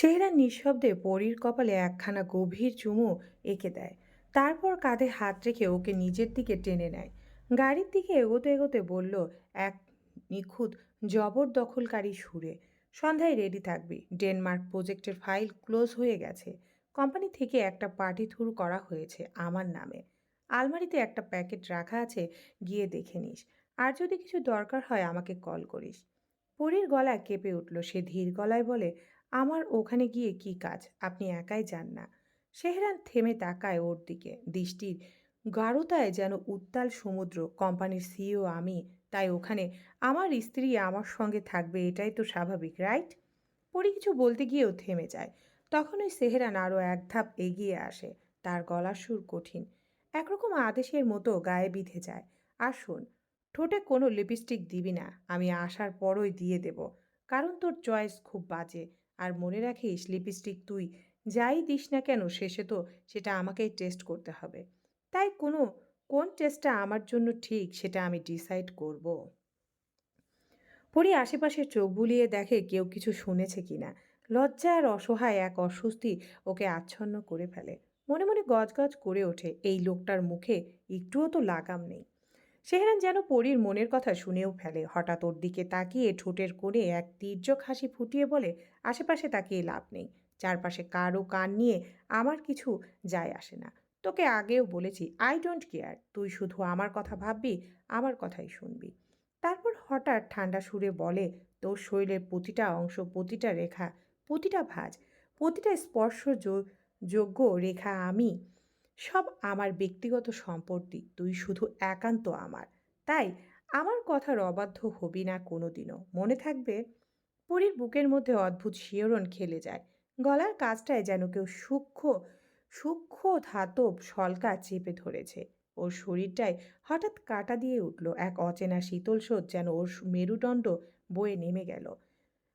সেহরান নিঃশব্দে পরীর কপালে একখানা গভীর চুমু এঁকে দেয়। তারপর কাঁধে হাত রেখে ওকে নিজের দিকে টেনে নেয়। গাড়ির দিকে এগোতে এগোতে বলল, এক নিখুঁত জবরদখলকারী সুরে, সন্ধ্যায় রেডি থাকবি। ডেনমার্ক প্রজেক্টের ফাইল ক্লোজ হয়ে গেছে। কোম্পানি থেকে একটা পার্টি থ্রু করা হয়েছে আমার নামে। আলমারিতে একটা প্যাকেট রাখা আছে, গিয়ে দেখে নিস। আর যদি কিছু দরকার হয় আমাকে কল করিস। পরীর গলা কেঁপে উঠল। সে ধীর গলায় বলে, আমার ওখানে গিয়ে কি কাজ? আপনি একাই যান না। সেহরান থেমে তাকায় ওর দিকে, দৃষ্টির গাঢ়তায় যেন উত্তাল সমুদ্র। কোম্পানির সিইও আমি, তাই ওখানে আমার স্ত্রী আমার সঙ্গে থাকবে, এটাই তো স্বাভাবিক, রাইট? পরি কিছু বলতে গিয়েও থেমে যায়। তখনই সেহরান আরও এক ধাপ এগিয়ে আসে। তার গলার সুর কঠিন, একরকম আদেশের মতো গায়ে বিঁধে যায়। আর শোন, ঠোঁটে কোনো লিপস্টিক দিবি না। আমি আসার পরই দিয়ে দেব, কারণ তোর চয়েস খুব বাজে। আর মনে রাখিস, লিপস্টিক তুই যাই দিস না কেন, শেষে তো সেটা আমাকেই টেস্ট করতে হবে। তাই কোন টেস্টটা আমার জন্য ঠিক সেটা আমি ডিসাইড করব। পরী আশেপাশে চোখ বুলিয়ে দেখে কেউ কিছু শুনেছে কিনা। লজ্জা আর অসহায় এক অস্বস্তি ওকে আচ্ছন্ন করে ফেলে। মনে মনে গজগজ করে ওঠে, এই লোকটার মুখে একটুও তো লাগাম নেই। সেহরান যেন পরীর মনের কথা শুনেও ফেলে। হঠাৎ ওর দিকে তাকিয়ে ঠোঁটের কোণে এক তীর্যক হাসি ফুটিয়ে বলে, আশেপাশে তাকিয়ে লাভ নেই। চারপাশে কারো কান নিয়ে আমার কিছু যায় আসে না। তোকে আগেও বলেছি, আই ডোন্ট কেয়ার। তুই শুধু আমার কথা ভাববি, আমার কথাই শুনবি। তারপর হঠাৎ ঠান্ডা সুরে বলে, তোর শরীরের প্রতিটা অংশ, প্রতিটা রেখা, প্রতিটা ভাঁজ, প্রতিটা যোগ্য রেখা আমি। সব আমার ব্যক্তিগত সম্পত্তি। তুই শুধু একান্ত আমার। তাই আমার কথার অবাধ্য হবি না কোনোদিনও, মনে থাকবে? পরীর বুকের মধ্যে অদ্ভুত শিহরণ খেলে যায়। গলার কাছটায় যেন কেউ সূক্ষ্ম সূক্ষ্ম ধাতব শলকা চেপে ধরেছে। ওর শরীরটায় হঠাৎ কাঁটা দিয়ে উঠল। এক অচেনা শীতল স্রোত যেন ওর মেরুদণ্ড বয়ে নেমে গেল।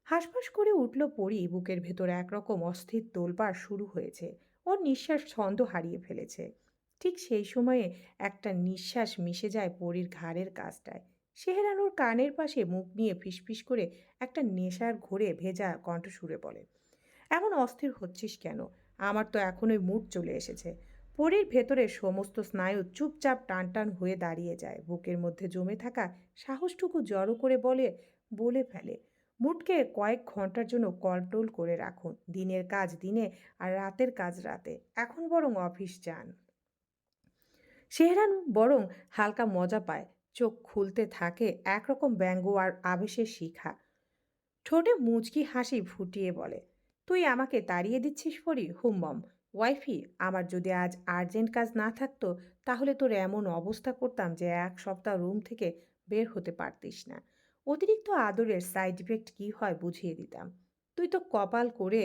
হাঁসফাঁস করে উঠল পরী। বুকের ভেতর একরকম অস্থির তোলপাড় শুরু হয়েছে। ওর নিঃশ্বাস ছন্দ হারিয়ে ফেলেছে। ঠিক সেই সময়ে একটা নিঃশ্বাস মিশে যায় পরীর ঘাড়ের কাছটায়। সেহরান ওর কানের পাশে মুখ নিয়ে ফিসফিস করে একটা নেশার ঘোরে ভেজা কণ্ঠসুরে বলে, এমন অস্থির হচ্ছিস কেন? আমার তো এখনই মুড চলে এসেছে। পরীর ভেতরে সমস্ত স্নায়ু চুপচাপ টানটান হয়ে দাঁড়িয়ে যায়। বুকের মধ্যে জমে থাকা সাহসটুকু জড়ো করে বলে ফেলে, মুডকে কয়েক ঘন্টার জন্য কন্ট্রোল করে রাখুন। দিনের কাজ দিনে, আর রাতের কাজ রাতে। এখন বরং অফিস যান। সেহরান বরং হালকা মজা পায়। চোখ খুলতে থাকে একরকম ব্যঙ্গ আর আবেশের শিখা। ঠোঁটে মুচকি হাসি ফুটিয়ে বলে, তুই আমাকে তাড়িয়ে দিচ্ছিস পরি? হুম্মম ওয়াইফি, আমার যদি আজ আর্জেন্ট কাজ না থাকতো, তাহলে তোর এমন অবস্থা করতাম যে এক সপ্তাহ রুম থেকে বের হতে পারতিস না। অতিরিক্ত আদরের সাইড ইফেক্ট কী হয় বুঝিয়ে দিতাম। তুই তো কপাল করে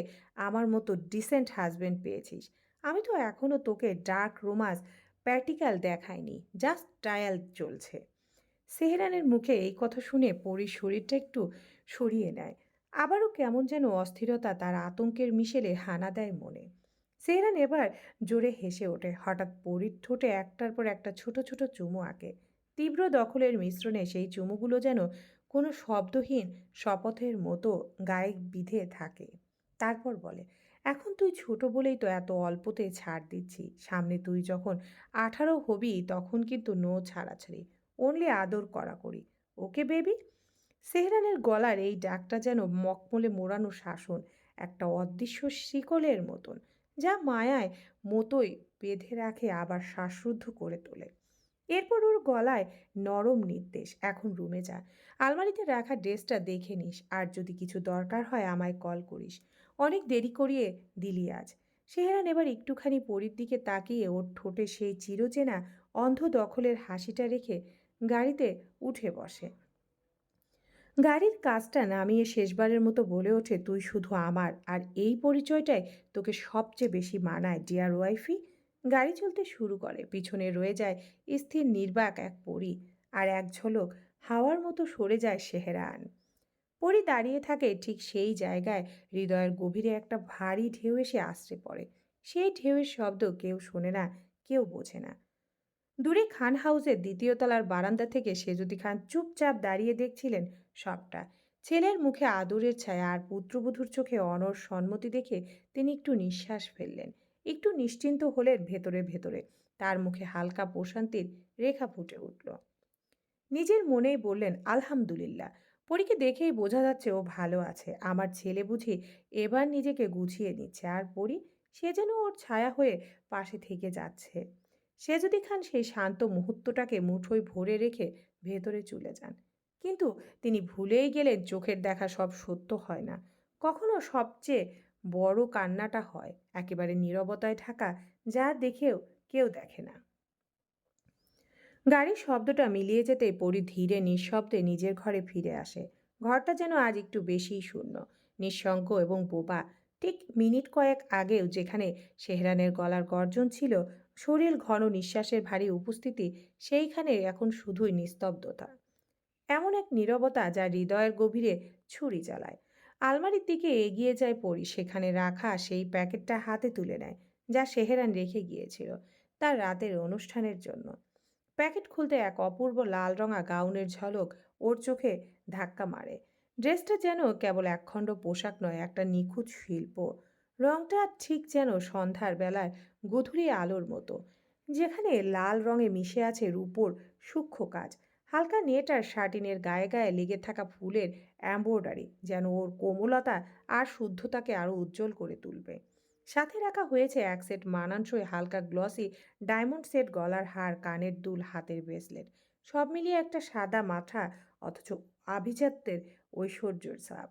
আমার মতো ডিসেন্ট হাজবেন্ড পেয়েছিস। আমি তো এখনও তোকে ডার্ক রোমান্স প্র্যাকটিক্যাল দেখাইনি, জাস্ট ট্রায়াল চলছে। সেহরানের মুখে এই কথা শুনে পরীর শরীরটা একটু সরিয়ে নেয়। আবারও কেমন যেন অস্থিরতা তার আতঙ্কের মিশেলে হানা দেয় মনে। সেহরান এবার জোরে হেসে ওঠে। হঠাৎ পরীর ঠোঁটে একটার পর একটা ছোট ছোট চুমু আঁকে। তীব্র দখলের মিশ্রণে সেই চুমুগুলো যেন কোনো শব্দহীন শপথের মতো গায়ে বিধে থাকে। তারপর বলে, এখন তুই ছোট বলেই তো এত অল্পতে ছাড় দিচ্ছি। সামনে তুই যখন 18 হবি, তখন কিন্তু নো ছাড়াছাড়ি, অনলি আদর কড়াকড়ি। Okay baby? সেহরানের গলার এই ডাকটা যেন মকমলে মোড়ানো শাসন, একটা অদৃশ্য শিকলের মতন, যা মায়ায় মতোই বেঁধে রাখে আবার শ্বাসরুদ্ধ করে তোলে। এরপর ওর গলায় নরম নির্দেশ, এখন রুমে যা। আলমারিতে রাখা ড্রেসটা দেখে নিস, আর যদি কিছু দরকার হয় আমায় কল করিস। অনেক দেরি করিয়ে দিলি আজ। সেহরান এবার একটুখানি পরীর দিকে তাকিয়ে ওর ঠোঁটে সেই চিরচেনা অন্ধ দখলের হাসিটা রেখে গাড়িতে উঠে বসে। গাড়ির কাজটা নামিয়ে শেষবারের মতো বলে ওঠে, তুই শুধু আমার, আর এই পরিচয়টাই তোকে সবচেয়ে বেশি মানায় ডিয়ার ওয়াইফি। গাড়ি চলতে শুরু করে। পিছনে রয়ে যায় স্থির নির্বাক এক পরী, আর এক ঝলক হাওয়ার মতো সরে যায় সেহরান। পরী দাঁড়িয়ে থাকে ঠিক সেই জায়গায়। হৃদয়ের গভীরে একটা ভারী ঢেউ এসে আছড়ে পড়ে। সেই ঢেউয়ের শব্দ কেউ শোনে না, কেউ বোঝে না। দূরে খান হাউসের দ্বিতীয় তলার বারান্দা থেকে সেজুদি খান চুপচাপ দাঁড়িয়ে দেখছিলেন সবটা। ছেলের মুখে আদরের ছায়া আর পুত্রবধূর চোখে অনড় সম্মতি দেখে তিনি একটু নিঃশ্বাস ফেললেন। একটু নিশ্চিন্ত হলেন ভেতরে ভেতরে। তার মুখে হালকা প্রশান্তির রেখা ফুটে উঠল। নিজের মনেই বললেন, আলহামদুলিল্লাহ। পরীকে দেখেই বোঝা যাচ্ছে ও ভালো আছে। আমার ছেলে বুঝি এবার নিজেকে গুছিয়ে নিচ্ছে। আর পরী, সে যেন ওর ছায়া হয়ে পাশে থেকে যাচ্ছে। সে যদি খান সেই শান্ত মুহূর্তটাকে মুঠোয় ভরে রেখে ভেতরে চলে যান। কিন্তু তিনি ভুলেই গেলেন চোখের দেখা সব সত্য হয় না। কখনো সবচেয়ে বড় কান্নাটা হয় একেবারে নীরবতায় ঢাকা, যা দেখেও কেউ দেখে না। গাড়ির শব্দটা মিলিয়ে যেতেই পরি ধীরে নিঃশব্দে নিজের ঘরে ফিরে আসে। ঘরটা যেন আজ একটু বেশিই শূন্য, নিঃসঙ্গ এবং বোবা। ঠিক মিনিট কয়েক আগেও যেখানে সেহরানের গলার গর্জন ছিল, শরীর ঘন নিঃশ্বাসের ভারী উপস্থিতি, সেইখানে এখন শুধুই নিস্তব্ধতা। এমন এক নীরবতা যা হৃদয়ের গভীরে ছুরি চালায়। আলমারির দিকে এগিয়ে যায় পরি, সেখানে রাখা সেই প্যাকেটটা হাতে তুলে নেয়, যা সেহেরান রেখে গিয়েছিল তার রাতের অনুষ্ঠানের জন্য। প্যাকেট খুলতে এক অপূর্ব লাল রঙা গাউনের ঝলক ওর চোখে ধাক্কা মারে। ড্রেসটা যেন কেবল একখণ্ড পোশাক নয়, একটা নিখুঁত শিল্প। রংটা ঠিক যেন সন্ধ্যার বেলায় গধূলি আলোর মতো, যেখানে লাল রঙে মিশে আছে রূপোর সূক্ষ্ম কাজ। হালকা নেট আর শাটিনের গায়ে গায়ে লেগে থাকা ফুলের এম্ব্রয়ডারি যেন ওর কোমলতা আর শুদ্ধতাকে আরো উজ্জ্বল করে তুলবে। সাথে রাখা হয়েছে এক সেট মানানসই হালকা গ্লসি ডায়মন্ড সেট, গলার হার, কানের দুল, হাতের ব্রেসলেট। সব মিলিয়ে একটা সাদা মাথা, অথচ আভিজাত্যের ঐশ্বর্যের ছাপ।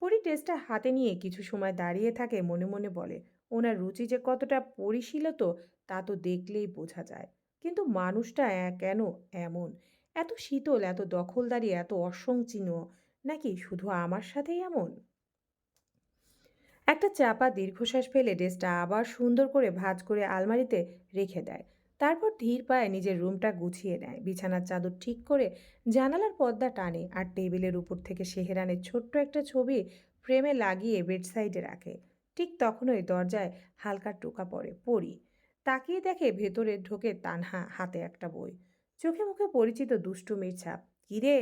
পরি ড্রেসটা হাতে নিয়ে কিছু সময় দাঁড়িয়ে থাকে, মনে মনে বলে, ওনার রুচি যে কতটা পরিশীলিত তা তো দেখলেই বোঝা যায়। কিন্তু মানুষটা কেন এমন? এত শীতল, এত দখলদারি, এত অসংচীন। নাকি শুধু আমার সাথেই এমন? একটা চাপা দীর্ঘশ্বাস ফেলে ড্রেসটা আবার সুন্দর করে ভাঁজ করে আলমারিতে রেখে দেয়। তারপর ধীর পায়ে নিজের রুমটা গুছিয়ে নেয়, বিছানার চাদর ঠিক করে জানালার পর্দা টানে আর টেবিলের উপর থেকে সেহেরানের ছোট্ট একটা ছবি ফ্রেমে লাগিয়ে বেডসাইডে রাখে। ঠিক তখনই দরজায় হালকা টোকা পড়ে। পড়ি তাকিয়ে দেখে ভেতরে ঢোকে তানহা, হাতে একটা বই, চোখে মুখে পরিচিত দুষ্টুমির ছাপ। কিরে,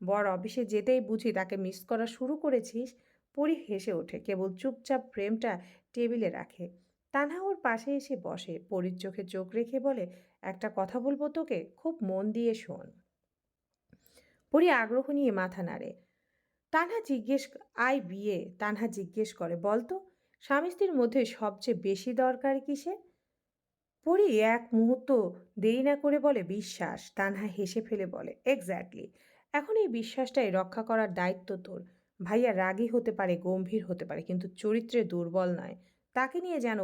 বর অফিসে যেতেই বুঝি তাকে মিস করা শুরু করেছিস? পরি হেসে ওঠে, কেবল চুপচাপ ফ্রেমটা টেবিলে রাখে। তানহা ওর পাশে এসে বসে, পরির চোখে চোখ রেখে বলে, একটা কথা বলবো তোকে, খুব মন দিয়ে শোন। পরি আগ্রহ নিয়ে মাথা নাড়ে। তানহা জিজ্ঞেস তানহা জিজ্ঞেস করে, বলতো, স্বামী স্ত্রীর মধ্যে সবচেয়ে বেশি দরকার কিসের? পরি এক মুহূর্ত দেরি না করে বলে, বিশ্বাস। তানহা হেসে ফেলে বলে, এক্স্যাক্টলি। এখন এই বিশ্বাসটাই রক্ষা করার দায়িত্ব তোর। ভাইয়া রাগী হতে পারে, গম্ভীর হতে পারে, কিন্তু চরিত্রে দুর্বল নয়। তাকে নিয়ে যেন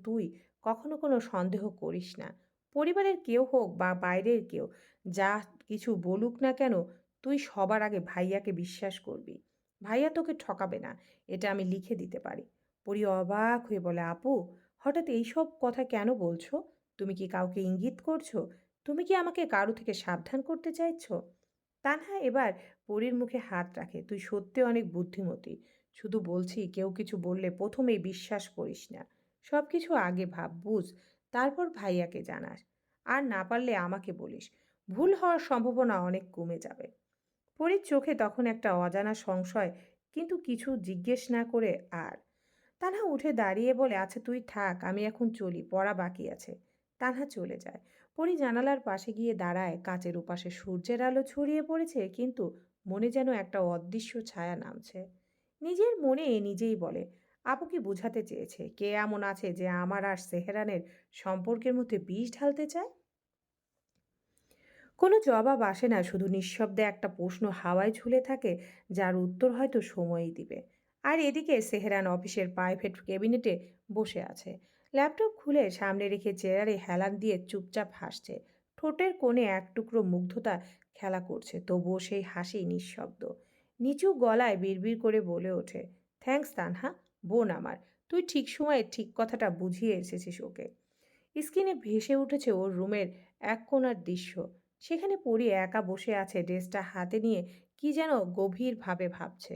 তুই কখনো কোনো সন্দেহ করিস না। পরিবারের কেউ হোক বা বাইরের কেউ যা কিছু বলুক না কেন, তুই সবার আগে ভাইয়াকে বিশ্বাস করবি। ভাইয়া তোকে ঠকাবে না, এটা আমি লিখে দিতে পারি। পরি অবাক হয়ে বলে, আপু, হঠাৎ এইসব কথা কেন বলছো? তুমি কি কাউকে ইঙ্গিত করছো? তুমি কি আমাকে কারো থেকে সাবধান করতে চাইছো? তানহা এবার পরীর মুখে হাত রাখে, তুই সত্যি অনেক বুদ্ধিমতী। শুধু বলছি, কেউ কিছু বললে প্রথমেই বিশ্বাস করিস না। সব কিছু আগে ভাব, বুঝ, তারপর ভাইয়াকে জানাস। আর না পারলে আমাকে বলিস। ভুল হওয়ার সম্ভাবনা অনেক কমে যাবে। পরীর চোখে তখন একটা অজানা সংশয়, কিন্তু কিছু জিজ্ঞেস না করে আর। তানহা উঠে দাঁড়িয়ে বলে, আচ্ছা তুই থাক, আমি এখন চলি, পড়া বাকি আছে। তানহা চলে যায়। পরি জানালার পাশে গিয়ে দাঁড়ায়। কাচের ওপাশে সূর্যের আলো ছড়িয়ে পড়েছে, কিন্তু মনে যেন একটা অদৃশ্য ছায়া নামছে। নিজের মনে নিজেই বলে, আপু কি বোঝাতে চেয়েছে? কে এমন আছে যে আমার আর সেহরানের সম্পর্কের মধ্যে বিষ ঢালতে চায়? কোনো জবাব আসে না, শুধু নিঃশব্দে একটা প্রশ্ন হাওয়ায় ঝুলে থাকে, যার উত্তর হয়তো সময়ই দিবে। আর এদিকে সেহরান অফিসের প্রাইভেট ক্যাবিনেটে বসে আছে। ল্যাপটপ খুলে সামনে রেখে চেয়ারে হেলান দিয়ে চুপচাপ হাসছে। ঠোঁটের কোণে এক টুকরো মুগ্ধতা খেলা করছে, তবুও সেই হাসি নিঃশব্দ। নিচু গলায় বিড়বিড় করে বলে ওঠে, থ্যাঙ্কস তানহা, বোন আমার। তুই ঠিক সময়ে ঠিক কথাটা বুঝিয়ে এসেছিস ওকে। স্ক্রিনে ভেসে উঠেছে ওর রুমের এক কোণার দৃশ্য। সেখানে পড়ি একা বসে আছে, ড্রেসটা হাতে নিয়ে কি যেন গভীরভাবে ভাবছে।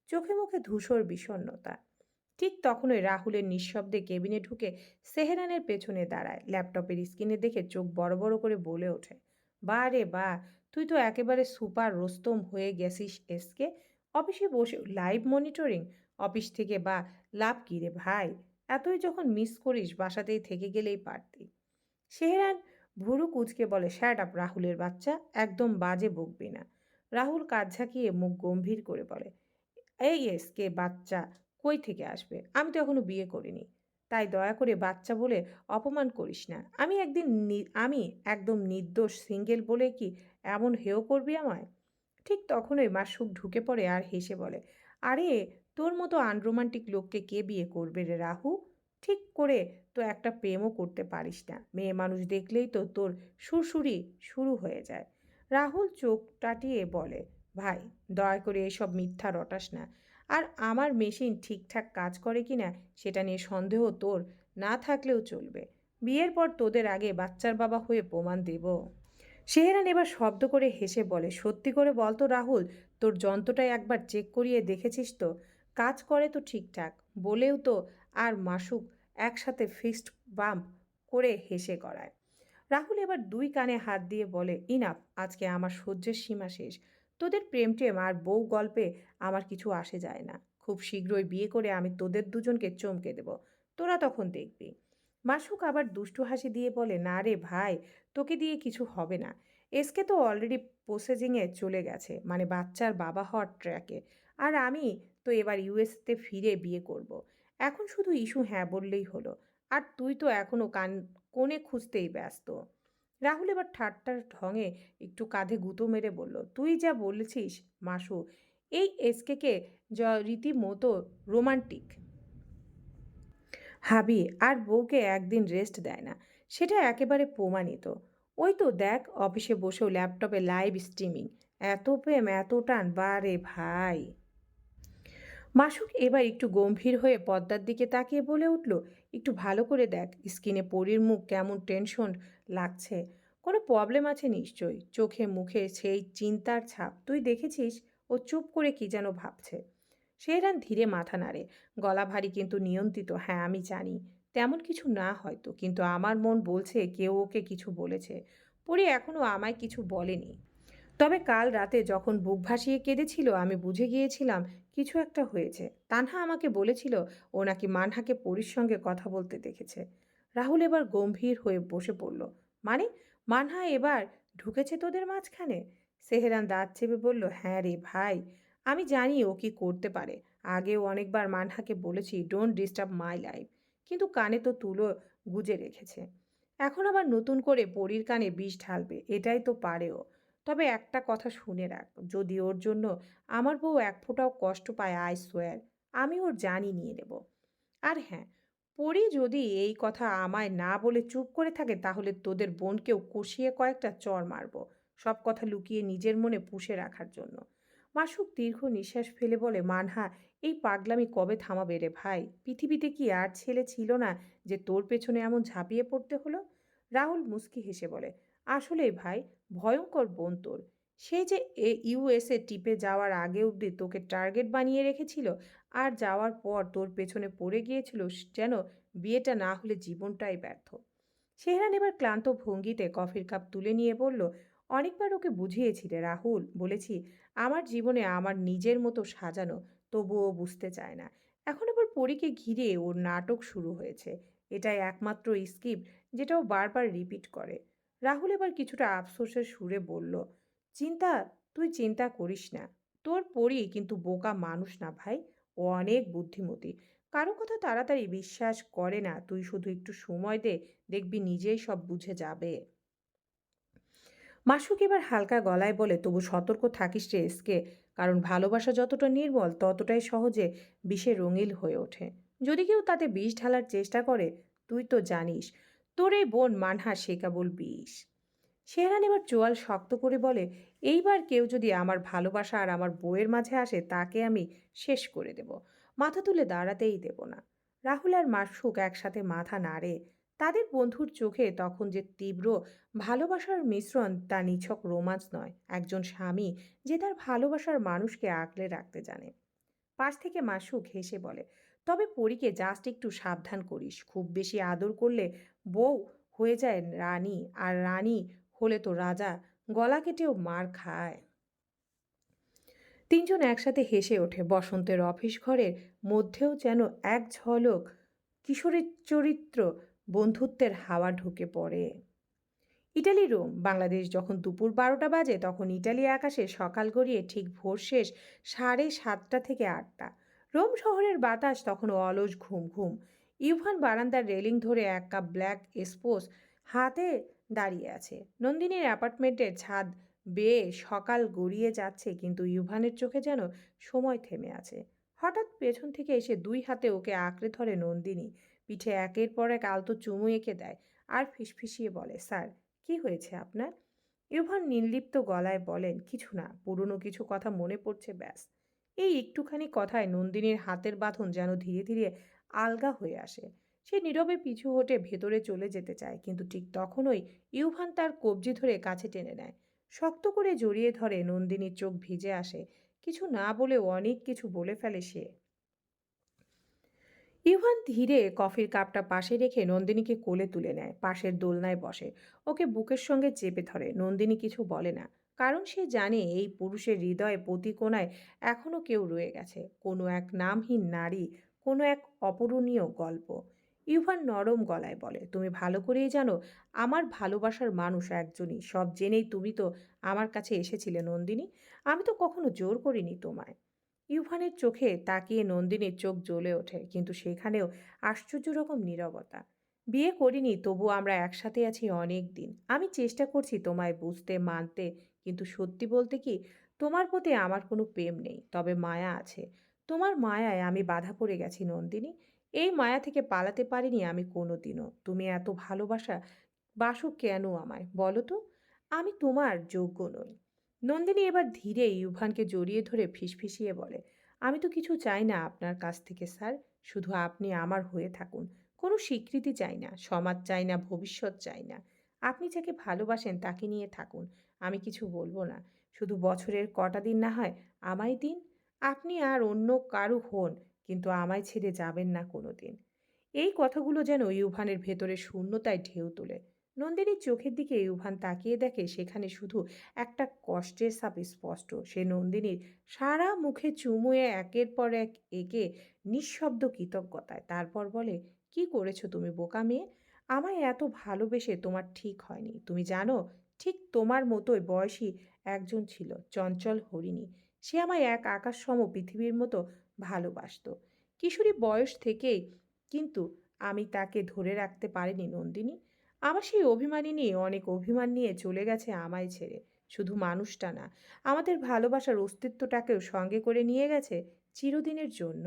চোখে মুখে ধূসর বিষণ্ণতা। ঠিক তখনই রাহুলের নিঃশব্দে কেবিনে ঢুকে সেহেরানের পেছনে দাঁড়ায়। ল্যাপটপের স্ক্রিনে দেখে চোখ বড় বড় করে বলে ওঠে, বা রে বা, তুই তো একেবারে সুপার রোস্তম হয়ে গেছিস এসকে। অফিসে বসে লাইভ মনিটরিং, অফিস থেকে বা লাভ কী রে ভাই? এতই যখন মিস করিস বাসাতেই থেকে গেলেই পারতি। সেহরান ভুরু কুঁচকে বলে, শ্যাট আপ রাহুলের বাচ্চা, একদম বাজে বকবি না। রাহুল কাঁধ ঝাঁকিয়ে মুখ গম্ভীর করে বলে, এই এস কে বাচ্চা কই থেকে আসবে? আমি তো এখনো বিয়ে করিনি। তাই দয়া করে বাচ্চা বলে অপমান করিস না। আমি একদম নির্দোষ সিঙ্গেল বলে কি এমন হেয় করবি আমায়? ঠিক তখনই মাসুক ঢুকে পড়ে আর হেসে বলে, আরে তোর মতো আনরোমান্টিক লোককে কে বিয়ে করবে রে রাহু? ঠিক করে তো একটা প্রেমও করতে পারিস না। মেয়ে মানুষ দেখলেই তো তোর সুরসুরি শুরু হয়ে যায়। রাহুল চোখ টাটিয়ে বলে, ভাই দয়া করে এসব মিথ্যা রটাস না। আর আমার মেশিন ঠিকঠাক কাজ করে কিনা সেটা নিয়ে সন্দেহ তোর না থাকলেও চলবে। বিয়ের পর তোদের আগে বাচ্চার বাবা হয়ে প্রমাণ দেব। সেহেরান এবার শব্দ করে হেসে বলে, সত্যি করে বল তো রাহুল, তোর যন্ত্রটাই একবার চেক করিয়ে দেখেছিস তো? কাজ করে তো ঠিকঠাক বলেও তো। আর মাসুক একসাথে ফিস্ট বাম্প করে হেসে করায়। রাহুল এবার দুই কানে হাত দিয়ে বলে, ইনাফ, আজকে আমার সহ্যের সীমা শেষ। তোদের প্রেম টেম আর বউ গল্পে আমার কিছু আসে যায় না। খুব শীঘ্রই বিয়ে করে আমি তোদের দুজনকে চমকে দেব। তোরা তখন দেখবি। মাসুক আবার দুষ্টু হাসি দিয়ে বলে, না রে ভাই, তোকে দিয়ে কিছু হবে না। এসকে তো অলরেডি প্রসেসিংয়ে চলে গেছে, মানে বাচ্চার বাবা হওয়ার ট্র্যাকে। আর আমি তো এবার ইউএসতে ফিরে বিয়ে করব। এখন শুধু ইস্যু হ্যাঁ বললেই হলো। আর তুই তো এখনো কোণে খুঁজতেই ব্যস্ত। রাহুল এবার ঠাট্টার ঢঙে একটু কাঁধে গুঁতো মেরে বলল, তুই যা বলেছিস মাসু, এই এসকেকে যা রীতিমতো রোমান্টিক হাবি আর বউকে একদিন রেস্ট দেয় না, সেটা একেবারে প্রমাণিত। ওই তো দেখ, অফিসে বসেও ল্যাপটপে লাইভ স্ট্রিমিং। এত প্রেম এত টান, বারে ভাই। মাসুক এবার একটু গম্ভীর হয়ে পদ্মার দিকে তাকিয়ে বলে উঠল, একটু ভালো করে দেখ স্কিনে পরীর মুখ কেমন টেনশন লাগছে। কোনো প্রবলেম আছে নিশ্চয়ই। চোখে মুখে সেই চিন্তার ছাপ তুই দেখেছিস। ও চুপ করে কি যেন ভাবছে। শেহরান ধীরে মাথা নাড়ে, গলা ভারী কিন্তু নিয়ন্ত্রিত। হ্যাঁ আমি জানি তেমন কিছু না হয়তো, কিন্তু আমার মন বলছে কেউ ওকে কিছু বলেছে। পরি এখনো আমায় কিছু বলেনি। তবে কাল রাতে যখন বুক ভাসিয়ে কেঁদেছিল আমি বুঝে গিয়েছিলাম কিছু একটা হয়েছে। তানহা আমাকে বলেছিল ও নাকি মানহাকে পরীর সঙ্গে কথা বলতে দেখেছে। রাহুল এবার গম্ভীর হয়ে বসে পড়ল। মানে মানহা এবার ঢুকেছে তোদের মাঝখানে? সেহেরান দাঁত চেপে বলল, হ্যাঁ রে ভাই, আমি জানি ও কি করতে পারে। আগেও অনেকবার মানহাকে বলেছি ডোন্ট ডিস্টার্ব মাই লাইফ, কিন্তু কানে তো তুলো গুজে রেখেছে। এখন আবার নতুন করে পরীর কানে বিষ ঢালবে, এটাই তো পারেও। তবে একটা কথা শুনে রাখ, যদি ওর জন্য আমার বউ এক ফোঁটাও কষ্ট পায়, আই সোয়ার আমি ওর জানই নিয়ে নেব। আর হ্যাঁ, পরি যদি এই কথা আমায় না বলে চুপ করে থাকে তাহলে তোদের বোনকেও কষিয়ে কয়েকটা চড় মারবো, সব কথা লুকিয়ে নিজের মনে পুষে রাখার জন্য। মাসুক দীর্ঘ নিঃশ্বাস ফেলে বলে, মানহা এই পাগলামি কবে থামাবে রে ভাই? পৃথিবীতে কি আর ছেলে ছিল না যে তোর পেছনে এমন ঝাঁপিয়ে পড়তে হলো? রাহুল মুস্কি হেসে বলে, আসলেই ভাই, ভয়ঙ্কর বোন তোর। সে যে ইউএসএ টিপে যাওয়ার আগে অবধি তোকে টার্গেট বানিয়ে রেখেছিল, আর যাওয়ার পর তোর পেছনে পড়ে গিয়েছিল যেন বিয়েটা না হলে জীবনটাই ব্যর্থ। সেহরান এবার ক্লান্ত ভঙ্গিতে কফির কাপ তুলে নিয়ে বলল, অনেকবার ওকে বুঝিয়েছিলে রাহুল, বলেছি আমার জীবনে আমার নিজের মতো সাজানো, তবুও বুঝতে চায় না। এখন আবার পরীকে ঘিরে ওর নাটক শুরু হয়েছে। এটাই একমাত্র স্ক্রিপ্ট যেটা ও বারবার রিপিট করে। রাহুল এবার কিছুটা আফসোসের সুরে বলল, চিন্তা তুই চিন্তা করিস না। তোর পরী কিন্তু বোকা মানুষ না ভাই। ও অনেক বুদ্ধিমতী। কারো কথা তাড়াতাড়ি বিশ্বাস করে না। তুই শুধু একটু সময় দে, দেখবি নিজেই সব বুঝে যাবে। মাসুক এবার হালকা গলায় বলে, তবু সতর্ক থাকিস রে এসকে, কারণ ভালোবাসা যতটা নির্মল ততটাই সহজে বিষে রঙিল হয়ে ওঠে। যদি কেউ তাতে বিষ ঢালার চেষ্টা করে, তুই তো জানিস তোর এই বোন মানহা সে কেবল বিষ। শেহরান এবার চোয়াল শক্ত করে বলে, এইবার কেউ যদি আমার ভালোবাসা আর আমার বউয়ের মাঝে আসে তাকে আমি শেষ করে দেব। মাথা তুলে দাঁড়াতেই দেব না। রাহুল আর মাসুক একসাথে মাথা নাড়ে। তাদের বন্ধুর চোখে তখন যে তীব্র ভালোবাসার মিশ্রণ, তা নিছক রোমান্স নয়, একজন স্বামী যে তার ভালোবাসার মানুষকে আগলে রাখতে জানে। পাশ থেকে মাসুক হেসে বলে, তবে পরীকে জাস্ট একটু সাবধান করিস। খুব বেশি আদর করলে বউ হয়ে যায় রানী, আর রানী হলে তো রাজা গলা কেটেও মার খায়। তিনজন একসাথে হেসে ওঠে। বসন্তের অফিস ঘরের মধ্যেও যেন এক ঝলক কিশোরের চরিত্র, বন্ধুত্বের হাওয়া ঢুকে পড়ে। ইটালি রোম বাংলাদেশ যখন দুপুর ১২টা বাজে তখন ইটালি আকাশে সকাল গড়িয়ে ঠিক ভোর শেষ ৭:৩০ থেকে ৮টা। রোম শহরের বাতাস তখনও অলস ঘুম ঘুম। ইউভান বারান্দার রেলিং ধরে এক কাপ ব্ল্যাক এসপোস হাতে দাঁড়িয়ে আছে। নন্দিনীর অ্যাপার্টমেন্টের ছাদ বেয়ে সকাল গড়িয়ে যাচ্ছে, কিন্তু ইউভানের চোখে যেন সময় থেমে আছে। হঠাৎ পেছন থেকে এসে দুই হাতে ওকে আঁকড়ে ধরে নন্দিনী। পিঠে একের পর এক আলতো চুমু এঁকে দেয় আর ফিসফিসিয়ে বলে, স্যার, কি হয়েছে আপনার? ইউভান নির্লিপ্ত গলায় বলেন, কিছু না, পুরনো কিছু কথা মনে পড়ছে ব্যাস। এই একটুখানি কথায় নন্দিনীর হাতের বাঁধন যেন ধীরে ধীরে আলগা হয়ে আসে। সে নীরবে পিছু হটে ভেতরে চলে যেতে চায়, কিন্তু ঠিক তখনই ইউভান তার কবজি ধরে কাছে টেনে নেয়। শক্ত করে জড়িয়ে ধরে। নন্দিনীর চোখ ভিজে আসে। কিছু না বলেও অনেক কিছু বলে ফেলে সে। ইভান ধীরে কফির কাপটা পাশে রেখে নন্দিনীকে কোলে তুলে নেয়, পাশের দোলনায় বসে, ওকে বুকের সঙ্গে চেপে ধরে। নন্দিনী কিছু বলে না, কারণ সে জানে এই পুরুষের হৃদয়ে প্রতি কোণায় এখনো কেউ রয়ে গেছে, কোনো এক নামহীন নারী, কোনো এক অপূরণীয় গল্প। ইভান নরম গলায় বলে, তুমি ভালো করেই জানো আমার ভালোবাসার মানুষ একজনই, সব জেনেই তুমি তো আমার কাছে এসেছিলে নন্দিনী। আমি তো কখনো জোর করিনি তোমায়। ইউভানের চোখে তাকিয়ে নন্দিনীর চোখ জ্বলে ওঠে, কিন্তু সেখানেও আশ্চর্য রকম নীরবতা। বিয়ে করিনি, তবু আমরা একসাথে আছি অনেক দিন। আমি চেষ্টা করছি তোমায় বুঝতে, মানতে, কিন্তু সত্যি বলতে কি, তোমার প্রতি আমার কোনো প্রেম নেই, তবে মায়া আছে। তোমার মায়ায় আমি বাধা পড়ে গেছি নন্দিনী। এই মায়া থেকে পালাতে পারিনি আমি কোনোদিনও। তুমি এত ভালোবাসা বাসো কেন আমায় বলো তো? আমি তোমার যোগ্য নই। নন্দিনী এবার ধীরে ইউভানকে জড়িয়ে ধরে ফিসফিসিয়ে বলে, আমি তো কিছু চাই না আপনার কাছ থেকে স্যার, শুধু আপনি আমার হয়ে থাকুন। কোনো স্বীকৃতি চাই না, সমাজ চাই না, ভবিষ্যৎ চাই না। আপনি যাকে ভালোবাসেন তাকে নিয়ে থাকুন। আমি কিছু বলবো না। শুধু বছরের কটা দিন না হয় আমায় দিন। আপনি আর অন্য কারু হন, কিন্তু আমায় ছেড়ে যাবেন না কোনো দিন। এই কথাগুলো যেন ইউভানের ভেতরে শূন্যতায় ঢেউ তোলে। নন্দিনীর চোখের দিকে ইউভান তাকিয়ে দেখে সেখানে শুধু একটা কষ্টের ছাপ স্পষ্ট। সে নন্দিনীর সারা মুখে চুমুয়ে একের পর এক একে নিঃশব্দ কৃতজ্ঞতায়। তারপর বলে, কি করেছো তুমি বোকা মেয়ে? আমায় এত ভালোবেসে তোমার ঠিক হয়নি। তুমি জানো, ঠিক তোমার মতোই বয়সী একজন ছিল, চঞ্চল হরিণী। সে আমায় এক আকাশ সম পৃথিবীর মতো ভালোবাসতো কিশোরী বয়স থেকেই, কিন্তু আমি তাকে ধরে রাখতে পারিনি নন্দিনী। আমার সেই অভিমানিনী অনেক অভিমান নিয়ে চলে গেছে আমায় ছেড়ে। শুধু মানুষটা না, আমাদের ভালোবাসার অস্তিত্বটাকেও সঙ্গে করে নিয়ে গেছে চিরদিনের জন্য।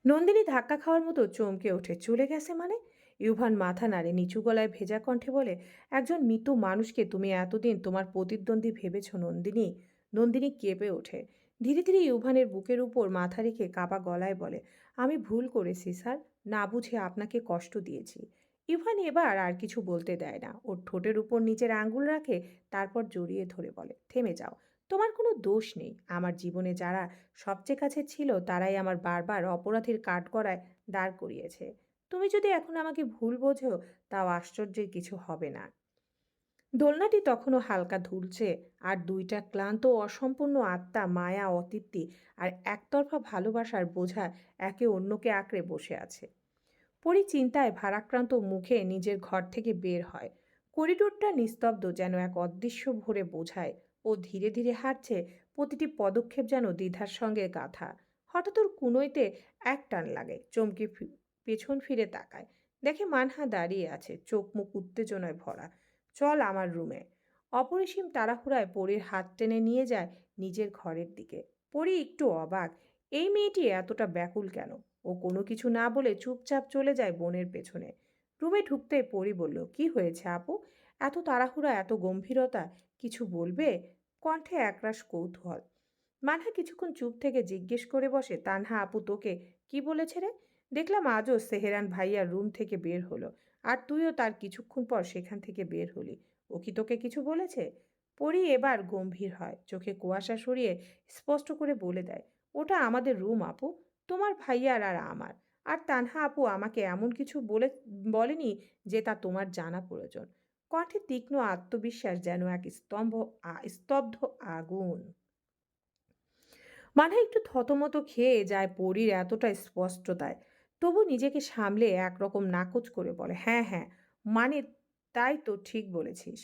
নন্দিনী ধাক্কা খাওয়ার মতো চমকে ওঠে। চলে গেছে মানে? ইউভান মাথা নাড়ে, নিচু গলায় ভেজা কণ্ঠে বলে, একজন মৃত মানুষকে তুমি এতদিন তোমার প্রতিদ্বন্দ্বী ভেবেছ নন্দিনী? নন্দিনী কেঁপে ওঠে। ধীরে ধীরে ইউভানের বুকের উপর মাথা রেখে কাপা গলায় বলে, আমি ভুল করেছি স্যার, না বুঝে আপনাকে কষ্ট দিয়েছি। ইউভান এবার আর কিছু বলতে দেয় না, ওর ঠোঁটের উপর নিজের আঙ্গুল রাখে, তারপর জড়িয়ে ধরে বলে, থেমে যাও। তোমার কোনো দোষ নেই। আমার জীবনে যারা সবচেয়ে কাছে ছিল তারাই আমার বারবার অপরাধীর কাঠগড়ায় দাঁড় করিয়েছে। তুমি যদি এখন আমাকে ভুল বোঝো, তাও আশ্চর্যের কিছু হবে না। দোলনাটি তখনও হালকা দুলছে, আর দুইটা ক্লান্ত ও অসম্পূর্ণ আত্মা, মায়া, অতৃপ্তি আর একতরফা ভালোবাসার বোঝা একে অন্যকে আঁকড়ে বসে আছে। পরি চিন্তায় ভারাক্রান্ত মুখে নিজের ঘর থেকে বের হয়। করিডোরটা নিস্তব্ধ, যেন এক অদৃশ্য ভরে বোঝায়। ও ধীরে ধীরে হাঁটছে, প্রতিটি পদক্ষেপ যেন দ্বিধার সঙ্গে গাঁথা। হঠাৎ ওর কুনোইতে এক টান লাগে, চমকে পেছন ফিরে তাকায়। দেখে মানহা দাঁড়িয়ে আছে, চোখ মুখ উত্তেজনায় ভরা। চল আমার রুমে। অপরিসীম তাড়াহুড়ায় পরীর হাত টেনে নিয়ে যায় নিজের ঘরের দিকে। পরী একটু অবাক, এই মেয়েটি এতটা ব্যাকুল কেন? ও কোনো কিছু না বলে চুপচাপ চলে যায় বোনের পেছনে। রুমে ঢুকতেই পরি বলল, কি হয়েছে আপু? এত তাড়াহুড়া, এত গম্ভীরতা, কিছু বলবে? কণ্ঠে একরাশ কৌতূহল। মানহা কিছুক্ষণ চুপ থেকে জিজ্ঞেস করে বসে, তানহা আপু তোকে কি বলেছে রে? দেখলাম আজও সেহেরান ভাইয়ার রুম থেকে বের হলো, আর তুইও তার কিছুক্ষণ পর সেখান থেকে বের হলি। ও কি তোকে কিছু বলেছে? পরি এবার গম্ভীর হয়, চোখে কুয়াশা সরিয়ে স্পষ্ট করে বলে দেয়, ওটা আমাদের রুম আপু, তোমার ভাইয়ার আর আমার। আর তানহা আপু আমাকে এমন কিছু বলেনি যে তা তোমার জানা প্রয়োজন। কণ্ঠে তীক্ষ্ণ আত্মবিশ্বাস, যেন এক স্তব্ধ আগুন। মানহা একটু থতমত খেয়ে যায় পরীর এতটা স্পষ্টতায়। তবু নিজেকে সামলে একরকম নাকচ করে বলে, হ্যাঁ হ্যাঁ, মানে তাই তো, ঠিক বলেছিস।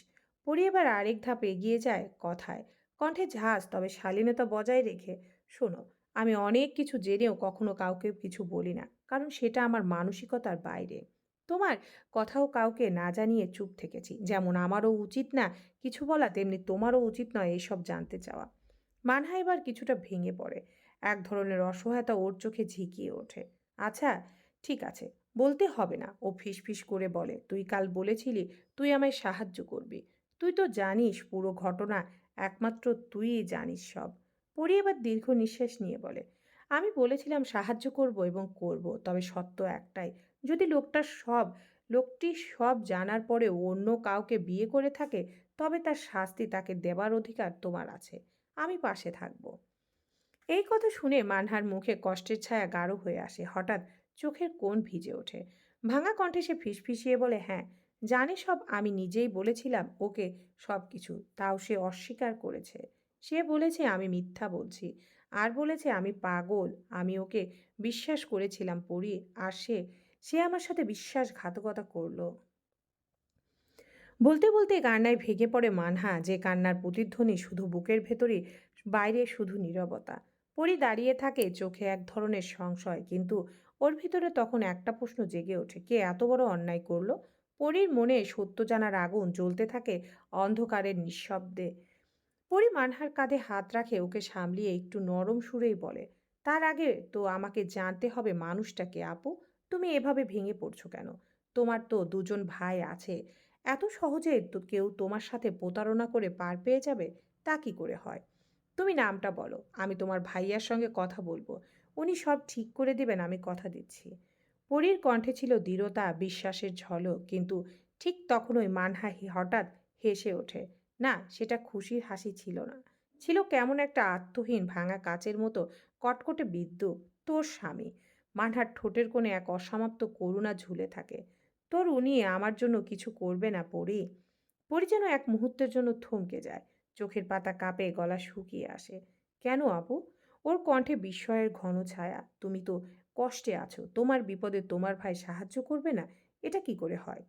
পরী এবার আরেক ধাপ এগিয়ে যায় কথায়, কণ্ঠে ঝাঁজ তবে শালীনতা বজায় রেখে। শোনো, আমি অনেক কিছু জেনেও কখনো কাউকে কিছু বলি না, কারণ সেটা আমার মানসিকতার বাইরে। তোমার কথাও কাউকে না জানিয়ে চুপ থেকেছি, যেমন আমারও উচিত না কিছু বলা, তেমনি তোমারও উচিত নয় এসব জানতে চাওয়া। মানহা এবার কিছুটা ভেঙে পড়ে। এক ধরনের অসহায়তা ওর চোখে ঝিকিয়ে ওঠে। আচ্ছা, ঠিক আছে, বলতে হবে না, ও ফিসফিস করে বলে, তুই কাল বলেছিলি তুই আমায় সাহায্য করবি। তুই তো জানিস পুরো ঘটনা, একমাত্র তুইই জানিস সব। পরি এবার দীর্ঘ নিঃশ্বাস নিয়ে বলে, আমি বলেছিলাম সাহায্য করব এবং করব, তবে সত্য একটাই, যদি লোকটি সব জানার পরেও অন্য কাউকে বিয়ে করে থাকে, তবে তার শাস্তি তাকে দেবার অধিকার তোমার আছে। আমি পাশে থাকব। এই কথা শুনে মানহার মুখে কষ্টের ছায়া গাঢ় হয়ে আসে। হঠাৎ চোখের কোণ ভিজে ওঠে। ভাঙা কণ্ঠে সে ফিসফিসিয়ে বলে, হ্যাঁ, জানি সব, আমি নিজেই বলেছিলাম ওকে সব কিছু, তাও সে অস্বীকার করেছে। সে বলেছে আমি মিথ্যা বলছি, আর বলেছে আমি পাগল। আমি ওকে বিশ্বাস করেছিলাম পড়ি, আর সে সে আমার সাথে বিশ্বাসঘাতকতা করলো। বলতে বলতে কান্নায় ভেঙে পড়ে মানহা, যে কান্নার প্রতিধ্বনি শুধু বুকের ভেতরই, বাইরে শুধু নীরবতা। পরি দাঁড়িয়ে থাকে, চোখে এক ধরনের সংশয়, কিন্তু ওর ভিতরে তখন একটা প্রশ্ন জেগে ওঠে, কে এত বড় অন্যায় করলো? পরীর মনে সত্য জানার আগুন জ্বলতে থাকে অন্ধকারের নিঃশব্দে। পরি মানহার কাঁধে হাত রাখে, ওকে সামলিয়ে একটু নরম সুরেই বলে, তার আগে তো আমাকে জানতে হবে মানুষটাকে। আপু, তুমি এভাবে ভেঙে পড়ছো কেন? তোমার তো দুজন ভাই আছে। এত সহজে তো কেউ তোমার সাথে প্রতারণা করে পার পেয়ে যাবে? তা কি করে হয়? তুমি নামটা বলো, আমি তোমার ভাইয়ার সঙ্গে কথা বলবো। উনি সব ঠিক করে দেবেন, আমি কথা দিচ্ছি। পরীর কণ্ঠে ছিল দৃঢ়তা, বিশ্বাসের ঝলক, কিন্তু ঠিক তখনই মানহা হঠাৎ হেসে ওঠে। না, সেটা খুশির হাসি ছিল না। ছিল কেমন একটা আত্মহীন ভাঙা কাচের মতো কটকটে বিদ্রূপ। তোর স্বামী। মানহার ঠোঁটের কোণে এক অসমাপ্ত করুণা ঝুলে থাকে। তোর উনি আমার জন্য কিছু করবে না পরি? পরি যেন এক মুহূর্তের জন্য থমকে যায়। চোখের পাতা কাঁপে, গলা শুকিয়ে আসে। কেন আপু? ওর কণ্ঠে বিস্ময়ের ঘন ছায়া। তুমি তো কষ্টে আছো, তোমার বিপদে তোমার ভাই সাহায্য করবে না? এটা কি করে হয়?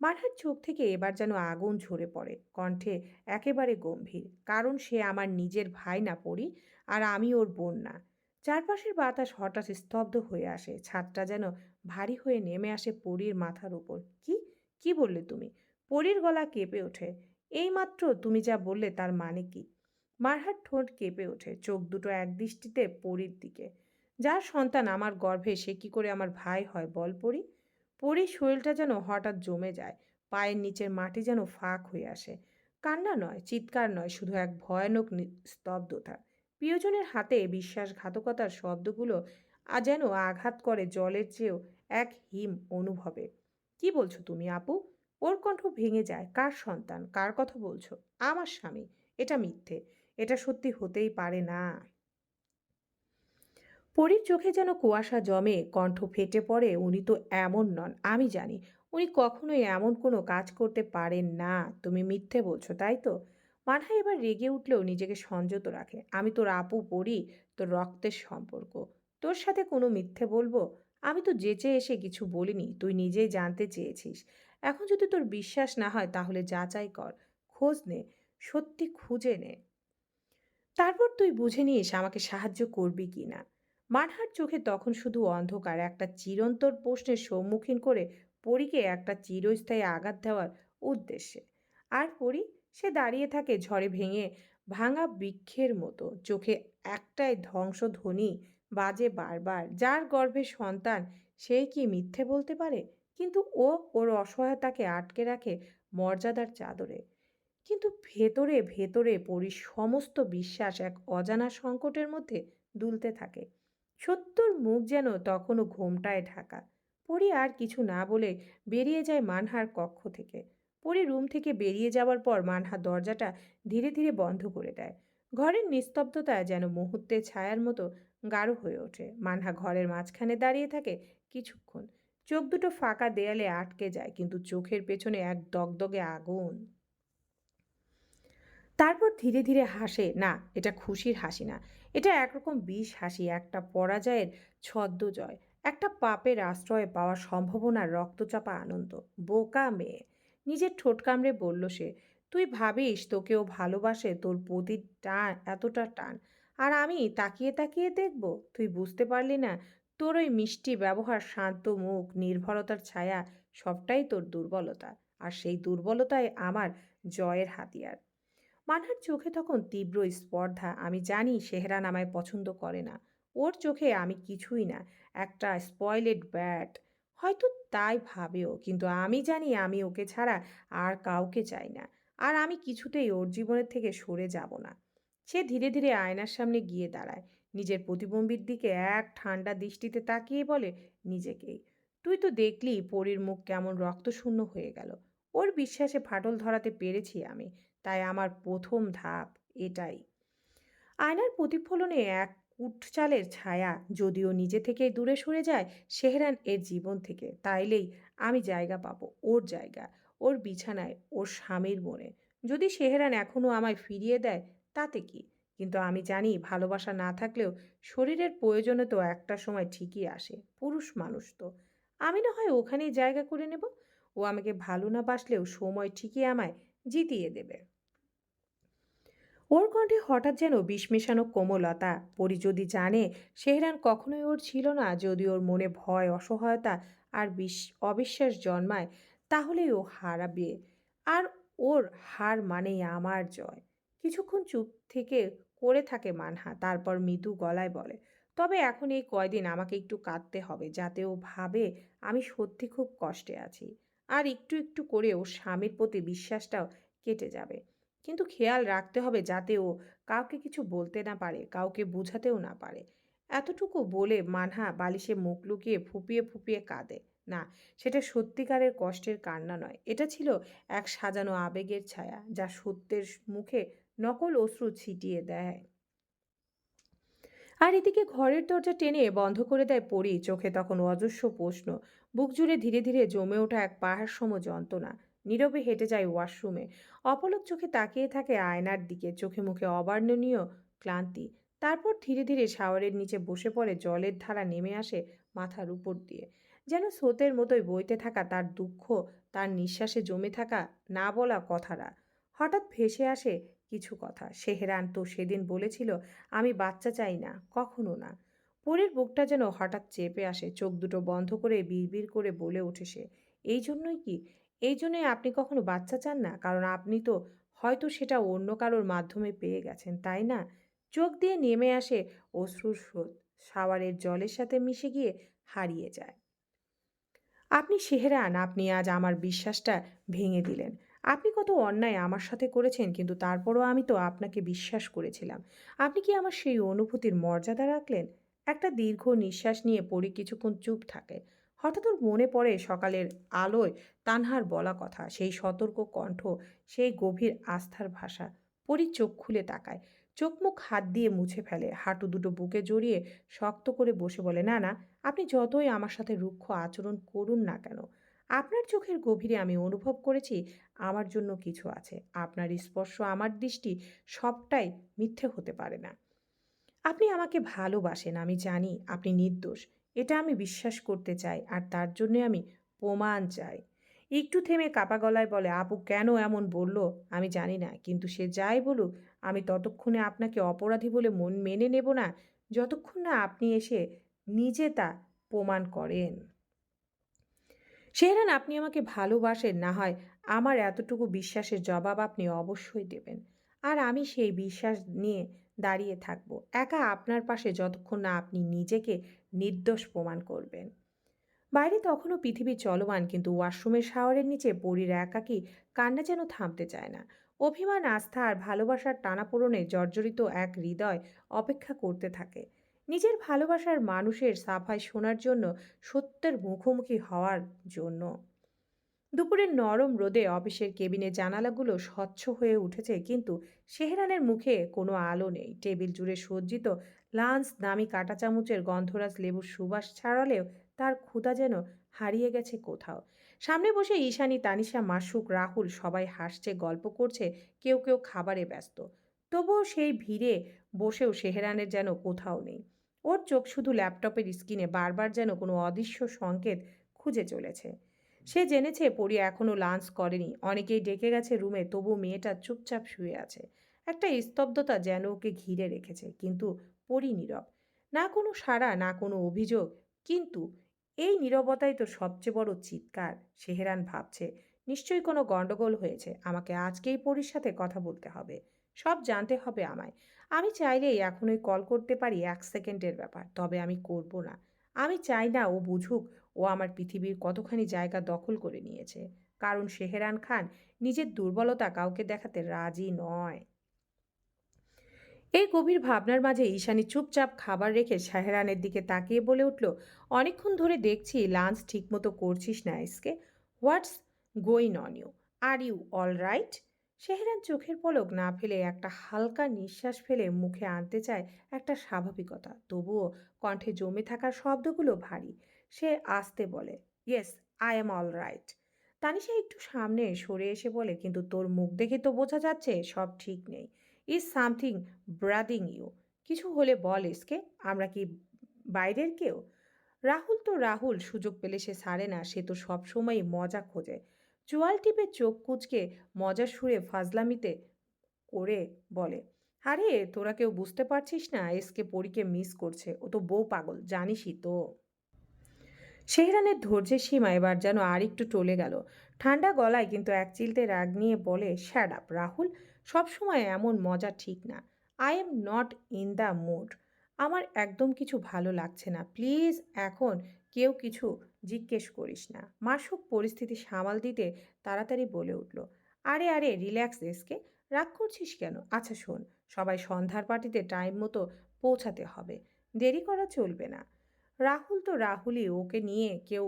মানহার চোখ থেকে এবার যেন আগুন ঝরে পড়ে, কণ্ঠে একেবারে গম্ভীর। কারণ সে আমার নিজের ভাই না পড়ি, আর আমি ওর বোন না। চারপাশের বাতাস হঠাৎ স্তব্ধ হয়ে আসে, ছাদটা যেন ভারী হয়ে নেমে আসে পরীর মাথার উপর। কি কি বললে তুমি? পরীর গলা কেঁপে ওঠে। এইমাত্র তুমি যা বললে তার মানে কি? মারহার ঠোঁট কেঁপে ওঠে, চোখ দুটো একদৃষ্টিতে পরীর দিকে। যার সন্তান আমার গর্ভে, সে কি করে আমার ভাই হয় বল পরি? পরীর শরীরটা যেন হঠাৎ জমে যায়, পায়ের নিচের মাটি যেন ফাঁক হয়ে আসে। কান্না নয়, চিৎকার নয়, শুধু এক ভয়ানক স্তব্ধতা। প্রিয়জনের হাতে বিশ্বাসঘাতকতার শব্দগুলো যেন আঘাত করে জলের চেয়েও এক হিম অনুভবে। কি বলছো তুমি আপু? ওর কণ্ঠ ভেঙে যায়। কার সন্তান, কার কথা বলছো? আমার স্বামী। এটা মিথ্যে, এটা সত্যি হতেই পারে না। পরীর চোখে যেন কুয়াশা জমে, কণ্ঠ ফেটে পড়ে, উনি তো এমন নন, আমি জানি। উনি কখনোই এমন কোনো কাজ করতে পারেন না। তুমি মিথ্যে বলছো, তাই তো? মানহা এবার রেগে উঠলেও নিজেকে সংযত রাখে। আমি তোর আপু পড়ি, তোর রক্তের সম্পর্ক। তোর সাথে কোনো মিথ্যে বলবো? আমি তো যেচে এসে কিছু বলিনি, তুই নিজেই জানতে চেয়েছিস। এখন যদি তোর বিশ্বাস না হয়, তাহলে যাচাই কর, খোঁজ নে, সত্যি খুঁজে নে। তারপর তুই বুঝে নিস আমাকে সাহায্য করবি কি না। মানহার চোখে তখন শুধু অন্ধকার, একটা চিরন্তর প্রশ্নের সম্মুখীন করে পরীকে একটা চিরস্থায়ী আঘাত দেওয়ার উদ্দেশ্যে। আর পরী, সে দাঁড়িয়ে থাকে ঝড়ে ভেঙে ভাঙা বৃক্ষের মতো, চোখে একটাই ধ্বংসধ্বনি বাজে বারবার, যার গর্ভে সন্তান, সেই কি মিথ্যে বলতে পারে? কিন্তু ও ওর অসহায়তাকে আটকে রাখে মর্যাদার চাদরে। কিন্তু ভেতরে ভেতরে পরীর সমস্ত বিশ্বাস এক অজানা সংকটের মধ্যে দুলতে থাকে। সত্যর মুখ যেন তখনও ঘোমটায় ঢাকা। পরী আর কিছু না বলে বেরিয়ে যায় মানহার কক্ষ থেকে। পরী রুম থেকে বেরিয়ে যাওয়ার পর মানহা দরজাটা ধীরে ধীরে বন্ধ করে দেয়। ঘরের নিস্তব্ধতা যেন মুহূর্তে ছায়ার মতো গাঢ় হয়ে ওঠে। মানহা ঘরের মাঝখানে দাঁড়িয়ে থাকে কিছুক্ষণ। চোখ দুটো ফাঁকা দেয়ালে আটকে যায়, কিন্তু চোখের পেছনে এক দগদগে আগুন। তারপর ধীরে ধীরে হাসে। না, এটা খুশির হাসি না। এটা একরকম বিষ হাসি, একটা পরাজয়ের ছদ্মজয়, একটা পাপের আশ্রয় পাওয়ার সম্ভাবনার রক্তচাপা আনন্দ। বোকা মেয়ে, নিজের ঠোঁট কামড়ে বলল সে। তুই ভাবিস তোকেও ভালোবাসে, তোর প্রতি টান, এতটা টান, আর আমি তাকিয়ে তাকিয়ে দেখব? তুই বুঝতে পারলি না? তোর ওই মিষ্টি ব্যবহার, শান্ত মুখ, নির্ভরতার ছায়া, সবটাই তোর দুর্বলতা। আর সেই দুর্বলতাই আমার জয়ের হাতিয়ার। মানহার চোখে তখন তীব্র স্পর্ধা। আমি জানি সেহরান আমায় পছন্দ করে না। ওর চোখে আমি কিছুই না, একটা স্পয়েলেড ব্যাট। হয়তো তাই ভাবেও, কিন্তু আমি জানি আমি ওকে ছাড়া আর কাউকে চাই না। আর আমি কিছুতেই ওর জীবনের থেকে সরে যাব না। সে ধীরে ধীরে আয়নার সামনে গিয়ে দাঁড়ায়, নিজের প্রতিবিম্বের দিকে এক ঠান্ডা দৃষ্টিতে তাকিয়ে বলে নিজেকেই, তুই তো দেখলি পরীর মুখ কেমন রক্তশূন্য হয়ে গেল। ওর বিশ্বাসে ফাটল ধরাতে পেরেছি আমি, তাই আমার প্রথম ধাপ এটাই। আয়নার প্রতিফলনে এক উটচালের ছায়া, যদিও নিজে থেকেই দূরে সরে যায় সেহরান এর জীবন থেকে, তাইলেই আমি জায়গা পাবো, ওর জায়গা, ওর বিছানায়, ওর স্বামীর মনে। যদি সেহরান এখনো আমায় ফিরিয়ে দেয়, তাতে কি? কিন্তু আমি জানি ভালোবাসা না থাকলেও শরীরের প্রয়োজনে তো একটা সময় ঠিকই আসে। পুরুষ মানুষ তো। আমি না হয় ওখানেই জায়গা করে নেব। ও আমাকে ভালো না বাসলেও সময় ঠিকই আমায় জিতিয়ে দেবে। ওর কণ্ঠে হঠাৎ যেন বিষ মেশানো কোমলতা। পরি যদি জানে সেহরান কখনোই ওর ছিল না, যদি ওর মনে ভয়, অসহায়তা আর অবিশ্বাস জন্মায়, তাহলেই ও হারাবে। আর ওর হার মানেই আমার জয়। কিছুক্ষণ চুপ থেকে করে থাকে মানহা, তারপর মৃদু গলায় বলে, তবে এখন এই কয়দিন আমাকে একটু কাঁদতে হবে, যাতে ও ভাবে আমি সত্যি খুব কষ্টে আছি। আর একটু একটু করে ওর স্বামীর প্রতি বিশ্বাসটাও কেটে যাবে। কিন্তু খেয়াল রাখতে হবে যাতে ও কাউকে কিছু বলতে না পারে, কাউকে বোঝাতেও না পারে। এতটুকু বলে মানহা বালিশে মুখ লুকিয়ে ফুপিয়ে ফুপিয়ে কাঁদে। না, সেটা সত্যিকারের কষ্টের কান্না নয়, এটা ছিল এক সাজানো আবেগের ছায়া, যা সত্যের মুখে নকল অশ্রু ছিটিয়ে দেয়। আর এদিকে ঘরের দরজা টেনে বন্ধ করে দেয় পরি, চোখে তখন অজস্র প্রশ্ন, বুক জুড়ে ধীরে ধীরে জমে ওঠা এক পাহাড় সম যন্ত্রণা। নীরবে হেঁটে যায় ওয়াশরুমে, অপলক চোখে তাকিয়ে থাকে আয়নার দিকে, চোখে মুখে অবর্ণনীয় ক্লান্তি। তারপর ধীরে ধীরে শাওয়ারের নিচে বসে পড়ে, জলের ধারা নেমে আসে মাথার উপর দিয়ে, যেন স্রোতের মতোই বইতে থাকা তার দুঃখ, তার নিঃশ্বাসে জমে থাকা না বলা কথারা। হঠাৎ ভেসে আসে কিছু কথা। সেহরান তো সেদিন বলেছিল আমি বাচ্চা চাই না, কখনো না। পরীর বুকটা যেন হঠাৎ চেপে আসে, চোখ দুটো বন্ধ করে বিড়বিড় করে বলে ওঠে সে, এই জন্যই কি? এই জন্যই আপনি কখনো বাচ্চা চান না? কারণ আপনি তো হয়তো সেটা অন্য কারোর মাধ্যমে পেয়ে গেছেন, তাই না? চোখ দিয়ে নেমে আসে অশ্রুর স্রোত, শাওয়ারের জলের সাথে মিশে গিয়ে হারিয়ে যায়। আপনি সেহরান, আপনি আজ আমার বিশ্বাসটা ভেঙে দিলেন। আপনি কত অন্যায় আমার সাথে করেছেন, কিন্তু তারপরও আমি তো আপনাকে বিশ্বাস করেছিলাম। আপনি কি আমার সেই অনুভূতির মর্যাদা রাখলেন? একটা দীর্ঘ নিঃশ্বাস নিয়ে পড়ি কিছুক্ষণ চুপ থাকে। হঠাৎ ওর মনে পড়ে সকালের আলোয় তানহার বলা কথা, সেই সতর্ক কণ্ঠ, সেই গভীর আস্থার ভাষা। পরি চোখ খুলে তাকায়, চোখ মুখ হাত দিয়ে মুছে ফেলে, হাঁটু দুটো বুকে জড়িয়ে শক্ত করে বসে বলে, না না, আপনি যতই আমার সাথে রুক্ষ আচরণ করুন না কেন, আপনার চোখের গভীরে আমি অনুভব করেছি আমার জন্য কিছু আছে। আপনার স্পর্শ, আমার দৃষ্টি, সবটাই মিথ্যে হতে পারে না। আপনি আমাকে ভালোবাসেন, আমি জানি আপনি নির্দোষ। এটা আমি বিশ্বাস করতে চাই, আর তার জন্যে আমি প্রমাণ চাই। একটু থেমে কাপা গলায় বলে, আপু কেন এমন বলল আমি জানি না, কিন্তু সে যাই বলুক, আমি ততক্ষণে আপনাকে অপরাধী বলে মন মেনে নেব না, যতক্ষণ না আপনি এসে নিজে তা প্রমাণ করেন। সেহরান, আপনি আমাকে ভালোবাসেন না হয়, আমার এতটুকু বিশ্বাসের জবাব আপনি অবশ্যই দেবেন। আর আমি সেই বিশ্বাস নিয়ে দাঁড়িয়ে থাকব, একা আপনার পাশে, যতক্ষণ না আপনি নিজেকে নির্দোষ প্রমাণ করবেন। বাইরে তখনও পৃথিবী চলমান, কিন্তু ওয়াশরুমের শাওয়ারের নিচে পরীর একাকী কান্না যেন থামতে চায় না। অভিমান, আস্থা আর ভালোবাসার টানাপোড়েনে জর্জরিত এক হৃদয় অপেক্ষা করতে থাকে নিজের ভালোবাসার মানুষের সাফাই শোনার জন্য, সত্যের মুখোমুখি হওয়ার জন্য। দুপুরের নরম রোদে অফিসের কেবিনের জানালাগুলো স্বচ্ছ হয়ে উঠেছে, কিন্তু সেহরানের মুখে কোনো আলো নেই। টেবিল জুড়ে সজ্জিত লাঞ্চ দামি কাঁটা চামচের গন্ধরাজ লেবুর সুবাস ছড়ালেও তার ক্ষুধা যেন হারিয়ে গেছে কোথাও। সামনে বসে ঈশানী, তানিশা, মাসুক, রাহুল সবাই হাসছে, গল্প করছে, কেউ কেউ খাবারে ব্যস্ত। তবুও সেই ভিড়ে বসেও সেহরানের যেন কোথাও নেই। ওর চোখ শুধু ল্যাপটপের স্ক্রিনে বারবার যেন কোনো অদৃশ্য সংকেত খুঁজে চলেছে। সে জেনেছে পরি এখনো লাঞ্চ করেনি, অনেকেই ডেকে গেছে রুমে, তবু মেয়েটা চুপচাপ শুয়ে আছে। একটা স্তব্ধতা যেন ওকে ঘিরে রেখেছে, কিন্তু পরি নীরব। না কোনো সাড়া, না কোনো অভিযোগ। কিন্তু এই নীরবতাই তো সবচেয়ে বড় চিৎকার। সেহেরান ভাবছে, নিশ্চয়ই কোনো গন্ডগোল হয়েছে, আমাকে আজকেই পরির সাথে কথা বলতে হবে, সব জানতে হবে আমায়। আমি চাইলেই এখনই কল করতে পারি, 1 সেকেন্ডের ব্যাপার, তবে আমি করব না। আমি চাই না ও বুঝুক ও আমার পৃথিবীর কতখানি জায়গা দখল করে নিয়েছে। কারণ সেহেরান খান নিজের দুর্বলতা কাউকে দেখাতে রাজি নয়। এই গভীর ভাবনার মাঝে ঈশানী চুপচাপ খাবার রেখে শাহরানের দিকে তাকিয়ে বলে উঠল, অনেকক্ষণ ধরে দেখছি লাঞ্চ ঠিকমতো করছিস না S K. What's going on you? Are you all right? Shahran চোখের পলক না ফেলে একটা হালকা নিঃশ্বাস ফেলে মুখে আনতে চায় একটা স্বাভাবিকতা, তবুও কণ্ঠে জমে থাকা শব্দগুলো ভারী। সে আস্তে বলে, yes, I am all right. Tanisha একটু সামনে সরে এসে বলে, কিন্তু তোর মুখ দেখে তো বোঝা যাচ্ছে সব ঠিক নেই। ইজ সামথিং ব্রাদিং ইউ? কিছু হলে বল এসকে, আমরা কি বাইরের কেউ? রাহুল তো রাহুল, সুযোগ পেলে সে ছাড়ে না, সে তো সবসময়ই মজা খোঁজে। চোয়াল টিপে চোখ কুঁচকে মজার সুরে ফাজলামিতে করে বলে, আরে তোরা কেউ বুঝতে পারছিস না, এসকে পরীকে মিস করছে, ও তো বউ পাগল, জানিসই তো। সেহরানের ধৈর্যের সীমা এবার যেন আর একটু টলে গেল। ঠান্ডা গলায় কিন্তু এক চিলতে রাগ নিয়ে বলে, শ্যাট আপ রাহুল, সবসময় এমন মজা ঠিক না। I am not in the mood. আমার একদম কিছু ভালো লাগছে না, প্লিজ। এখন কেউ কিছু জিজ্ঞেস করিস না। মাসুক পরিস্থিতি সামাল দিতে তাড়াতাড়ি বলে উঠল, আরে আরে রিল্যাক্স এসকে, রাগ করছিস কেন? আচ্ছা শোন, সবাই সন্ধ্যার পার্টিতে টাইম মতো পৌঁছাতে হবে, দেরি করা চলবে না। রাহুল তো রাহুলই, ওকে নিয়ে কেউ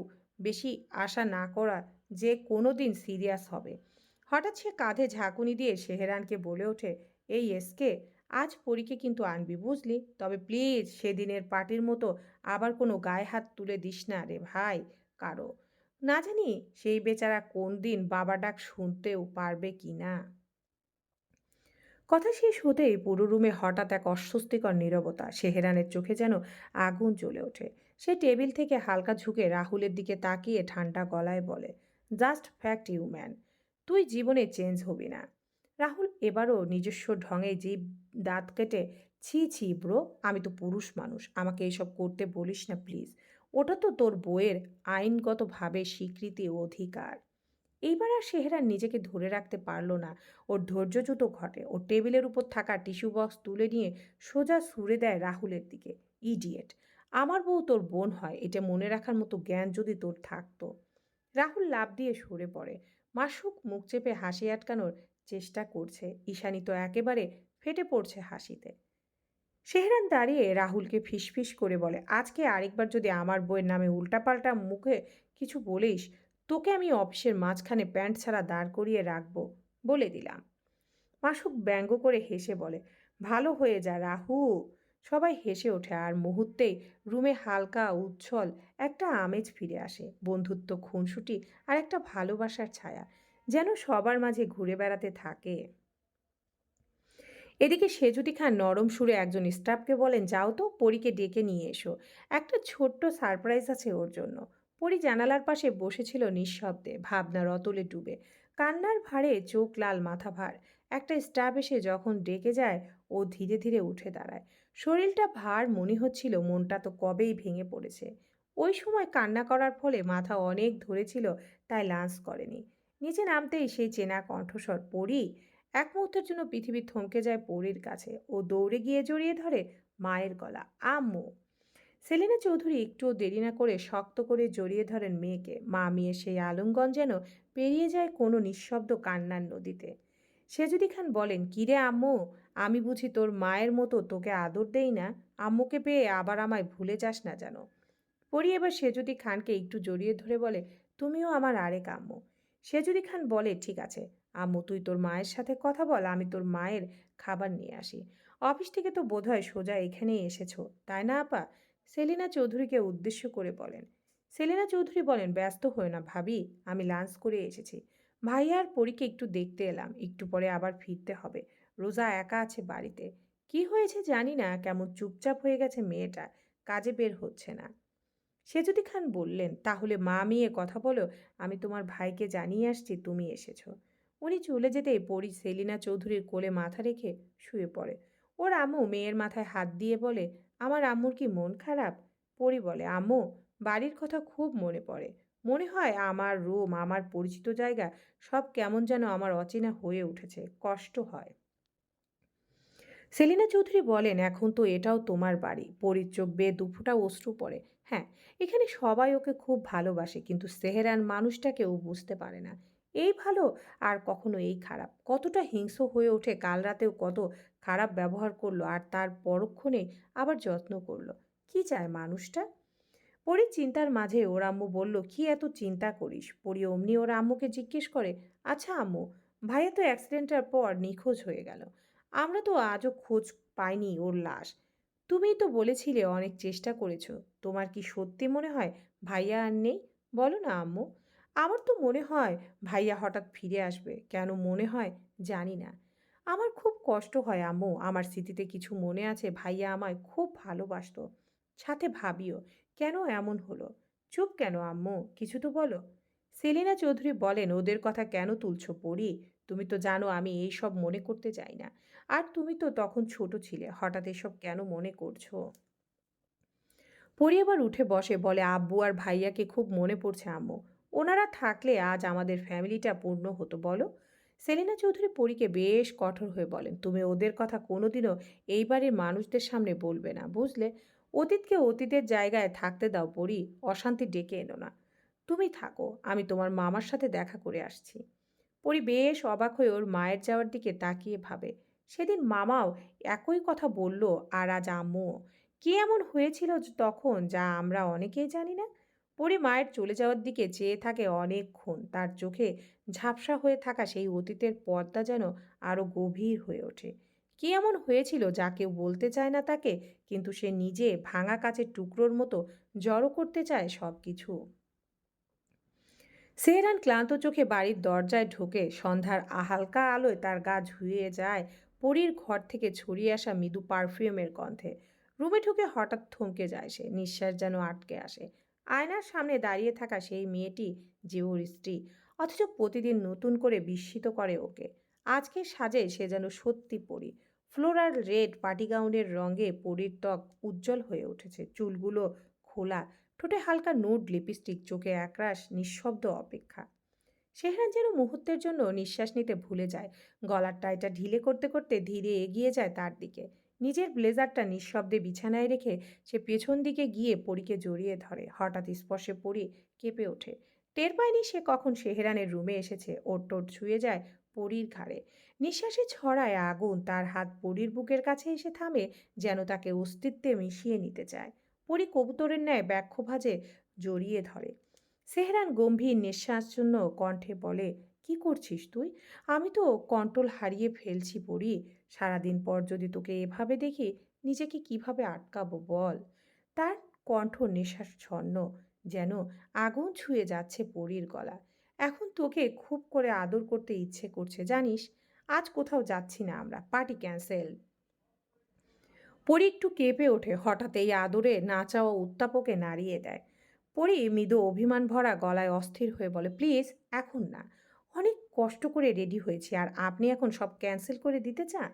বেশি আশা না করা যে কোনো দিন সিরিয়াস হবে। হঠাৎ সে কাঁধে ঝাঁকুনি দিয়ে সেহেরানকে বলে ওঠে, এই এসকে, আজ পরীকে কিন্তু আনবি বুঝলি, তবে প্লিজ সেদিনের পার্টির মতো আবার কোনো গায়ে হাত তুলে দিস না রে ভাই কারো। না জানি সেই বেচারা কোন দিন বাবা ডাক শুনতেও পারবে কি না। কথা শেষ হতেই পুরো রুমে হঠাৎ এক অস্বস্তিকর নীরবতা। সেহেরানের চোখে যেন আগুন জ্বলে ওঠে। সে টেবিল থেকে হালকা ঝুঁকে রাহুলের দিকে তাকিয়ে ঠান্ডা গলায় বলে, জাস্ট ফ্যাক্ট ইউ ম্যান, তুই জীবনে চেঞ্জ হবি না। রাহুল এবারও নিজস্ব ঢঙে জিভ দাঁত কেটে, ছি ছি ব্রো, আমি তো পুরুষ মানুষ, আমাকে এসব করতে বলিস না প্লিজ। ওটা তো তোর বইয়ের আইনগতভাবে স্বীকৃতি ও অধিকার। এইবার আর সেহরা নিজেকে ধরে রাখতে পারল না। ওর ধৈর্যচ্যুত ঘটে। ওর টেবিলের উপর থাকা টিস্যু বক্স তুলে নিয়ে সোজা ছুঁড়ে দেয় রাহুলের দিকে। ইডিয়েট! আমার বউ তোর বোন হয়, এটা মনে রাখার মতো জ্ঞান যদি তোর থাকতো। রাহুল লাফ দিয়ে সরে পড়ে। মাসুক মুখ চেপে হাসি আটকানোর চেষ্টা করছে। ঈশানী তো একেবারে ফেটে পড়ছে হাসিতে। সেহরান দাঁড়িয়ে রাহুলকে ফিসফিস করে বলে, আজকে আরেকবার যদি আমার বইয়ের নামে উল্টাপাল্টা মুখে কিছু বলিস, তোকে আমি অফিসের মাঝখানে প্যান্ট ছাড়া দাঁড় করিয়ে রাখবো, বলে দিলাম। মাসুক ব্যঙ্গ করে হেসে বলে, ভালো হয়ে যা রাহু। সবাই হেসে ওঠে, আর মুহূর্তেই রুমে হালকা উচ্ছল একটা আমেজ ফিরে আসে। বন্ধুত্ব, খুনসুটি আর একটা ভালোবাসার ছায়া যেন সবার মাঝে ঘুরে বেড়াতে থাকে। এদিকে সেজুদি খান নরম সুরে একজন স্টাফকে বলেন, যাও তো পরীকে ডেকে নিয়ে এসো, একটা ছোট্ট সারপ্রাইজ আছে ওর জন্য। পরী জানালার পাশে বসেছিল নিঃশব্দে, ভাবনার অতলে ডুবে। কান্নার ভারে চোখ লাল, মাথা ভার। একটা স্টাফ এসে যখন ডেকে যায়, ও ধীরে ধীরে উঠে দাঁড়ায়। শরীরটা ভার মনে হচ্ছিল, মনটা তো কবেই ভেঙে পড়েছে। ওই সময় কান্না করার ফলে মাথা অনেক ধরেছিল, তাই লাঞ্চ করেনি। নিচে নামতেই সেই চেনা কণ্ঠস্বর, পরী। এক মুহূর্তের জন্য পৃথিবী থমকে যায় পরীর কাছে। ও দৌড়ে গিয়ে জড়িয়ে ধরে মায়ের গলা, আম্মু। সেলিনা চৌধুরী একটুও দেরি না করে শক্ত করে জড়িয়ে ধরেন মেয়েকে। মা মেয়ের সেই আলিঙ্গন যেন পেরিয়ে যায় কোনো নিঃশব্দ কান্নার নদীতে। সেজুদি খান বলেন, কিরে আম্মু, আমি বুঝি তোর মায়ের মতো তোকে আদর দেই না? আম্মুকে পেয়ে আবার আমায় ভুলে যাস না যেন। পরি এবার সেজুদি খানকে একটু জড়িয়ে ধরে বলে, তুমিও আমার আরেক আম্মু। সেজুদি খান বলে, ঠিক আছে আম্মু, তুই তোর মায়ের সাথে কথা বল, আমি তোর মায়ের খাবার নিয়ে আসি। অফিস থেকে তো বোধহয় সোজা এখানেই এসেছো, তাই না আপা? সেলিনা চৌধুরীকে উদ্দেশ্য করে বলেন। সেলিনা চৌধুরী বলেন, ব্যস্ত হয়ে না ভাবি, আমি লাঞ্চ করে এসেছি। ভাইয়া আর পরীকে একটু দেখতে এলাম, একটু পরে আবার ফিরতে হবে। রোজা একা আছে বাড়িতে। কি হয়েছে জানি না, কেমন চুপচাপ হয়ে গেছে মেয়েটা, কাজে বের হচ্ছে না। সেজুদি খান বললেন, তাহলে মা মেয়ে কথা বলো, আমি তোমার ভাইকে জানিয়ে আসছি তুমি এসেছো। উনি চলে যেতেই পরী সেলিনা চৌধুরীর কোলে মাথা রেখে শুয়ে পড়ে। ওর আম্মু মেয়ের মাথায় হাত দিয়ে বলে, আমার আম্মুর কি মন খারাপ? পরী বলে, আম্মু, বাড়ির কথা খুব মনে পড়ে। মনে হয় আমার রুম, আমার পরিচিত জায়গা সব কেমন যেন আমার অচেনা হয়ে উঠেছে, কষ্ট হয়। সেলিনা চৌধুরী বলেন, এখন তো এটাও তোমার বাড়ি। পরীর চোখ বেয়ে দুফোঁটা অশ্রু পড়ে। হ্যাঁ, এখানে সবাই ওকে খুব ভালোবাসে, কিন্তু সেহেরান মানুষটাকে ও বুঝতে পারে না। এই ভালো, আর কখনো এই খারাপ। কতটা হিংস্র হয়ে ওঠে, কাল রাতেও কত খারাপ ব্যবহার করলো, আর তার পরক্ষণে আবার যত্ন করলো। কি চায় মানুষটা? পরীর চিন্তার মাঝে ওর আম্মু বলল, কি এত চিন্তা করিস? পরী অমনি ওর আম্মুকে জিজ্ঞেস করে, আচ্ছা আম্মু, ভাইয়া তো অ্যাক্সিডেন্টের পর নিখোঁজ হয়ে গেল। আমরা তো আজও খোঁজ পাইনি ওর লাশ। তুমিই তো বলেছিলে অনেক চেষ্টা করেছো। তোমার কি সত্যি মনে হয় ভাইয়া আর নেই? বলো না আম্মু। আমার তো মনে হয় ভাইয়া হঠাৎ ফিরে আসবে। কেন মনে হয় জানি না। আমার খুব কষ্ট হয় আম্মু। আমার স্মৃতিতে কিছু মনে আছে, ভাইয়া আমায় খুব ভালোবাসতো। সাথে ভাবিও। কেন এমন হলো? চুপ কেন আম্মু? কিছু তো বলো। সেলিনা চৌধুরী বলেন, ওদের কথা কেন তুলছো পড়ি? তুমি তো জানো আমি এই সব মনে করতে চাই না। আর তুমি তো তখন ছোট ছিলে, হঠাৎ এসব কেন মনে করছো? পরি আবার উঠে বসে, বলে, আব্বু আর ভাইয়াকে খুব মনে পড়ছে আম্মু। ওনারা থাকলে আজ আমাদের ফ্যামিলিটা পূর্ণ হতো বলো। সেলিনা চৌধুরী পরীকে বেশ কঠোর হয়ে বলেন, তুমি ওদের কথা কোনোদিনও এই বাড়ির মানুষদের সামনে বলবে না, বুঝলে? অতীতকে অতীতের জায়গায় থাকতে দাও পরি, অশান্তি ডেকে এনো না। তুমি থাকো, আমি তোমার মামার সাথে দেখা করে আসছি। পরি বেশ অবাক হয়ে ওর মায়ের যাওয়ার দিকে তাকিয়ে ভাবে, সেদিন মামাও একই কথা বলল, আর আজ আম্মুও। কি এমন হয়েছিল তখন যা আমরা অনেকেই জানি না? পরি মায়ের চলে যাওয়ার দিকে চেয়ে থাকে অনেকক্ষণ। তার চোখে ঝাপসা হয়ে থাকা সেই অতীতের পর্দা যেন আরো গভীর হয়ে ওঠে। কি এমন হয়েছিল যা কেউ বলতে চায় না তাকে, কিন্তু সে নিজে ভাঙা কাচের টুকরোর মতো জড়ো করতে চায় সব কিছু। সেহরান ক্লান্ত চোখে বাড়ির দরজায় ঢোকে। সন্ধ্যার হালকা আলোয় তার গা ঝুলিয়ে যায় পরীর ঘর থেকে ছড়িয়ে আসা মৃদু পারফিউমের গন্ধে। রুমে ঢুকে হঠাৎ থমকে যায় সে, নিঃশ্বাস যেন আটকে আসে। আয়নার সামনে দাঁড়িয়ে থাকা সেই মেয়েটি যে ওর স্ত্রী, অথচ প্রতিদিন নতুন করে বিস্মিত করে ওকে। আজকের সাজে সে যেন সত্যি পরী। ফ্লোরাল রেড পার্টি গাউনের রঙে পরীর ত্বক উজ্জ্বল হয়ে উঠেছে, চুলগুলো খোলা, ঠোঁটে হালকা নুড লিপস্টিক, চোখে একরাশ নিঃশব্দ অপেক্ষা। সেহরান যেন মুহূর্তের জন্য নিঃশ্বাস নিতে ভুলে যায়। গলার টাইটা ঢিলে করতে করতে ধীরে এগিয়ে যায় তার দিকে। নিজের ব্লেজারটা নিঃশব্দে বিছানায় রেখে সে পেছন দিকে গিয়ে পরীকে জড়িয়ে ধরে। হঠাৎ স্পর্শে পরী কেঁপে ওঠে। টের পায়নি সে কখন সেহরানের রুমে এসেছে। ওর টোট ছুঁয়ে যায় পরীর ঘাড়ে। নিঃশ্বাসে ছড়ায় আগুন। তার হাত পরীর বুকের কাছে এসে থামে, যেন তাকে অস্তিত্বে মিশিয়ে নিতে চায়। পরী কবুতরের ন্যায় ব্যাখ্য ভাজে জড়িয়ে ধরে। সেহরান গম্ভীর নিঃশ্বাসশূন্য কণ্ঠে বলে, কি করছিস তুই? আমি তো কন্ট্রোল হারিয়ে ফেলছি পড়ি। সারাদিন পর যদি তোকে এভাবে দেখি, নিজেকে কিভাবে আটকাবো বল? তার কণ্ঠ নিঃশ্বাসছন্ন, যেন আগুন ছুঁয়ে যাচ্ছে পরীর গলা। এখন তোকে খুব করে আদর করতে ইচ্ছে করছে জানিস। আজ কোথাও যাচ্ছি না আমরা, পার্টি ক্যান্সেল। পরী একটু কেঁপে ওঠে। হঠাৎ এই আদরে না চাওয়া উত্তাপকে নাড়িয়ে দেয়। পরী মৃদু অভিমান ভরা গলায় অস্থির হয়ে বলে, প্লিজ এখন না। অনেক কষ্ট করে রেডি হয়েছি, আর আপনি এখন সব ক্যান্সেল করে দিতে চান?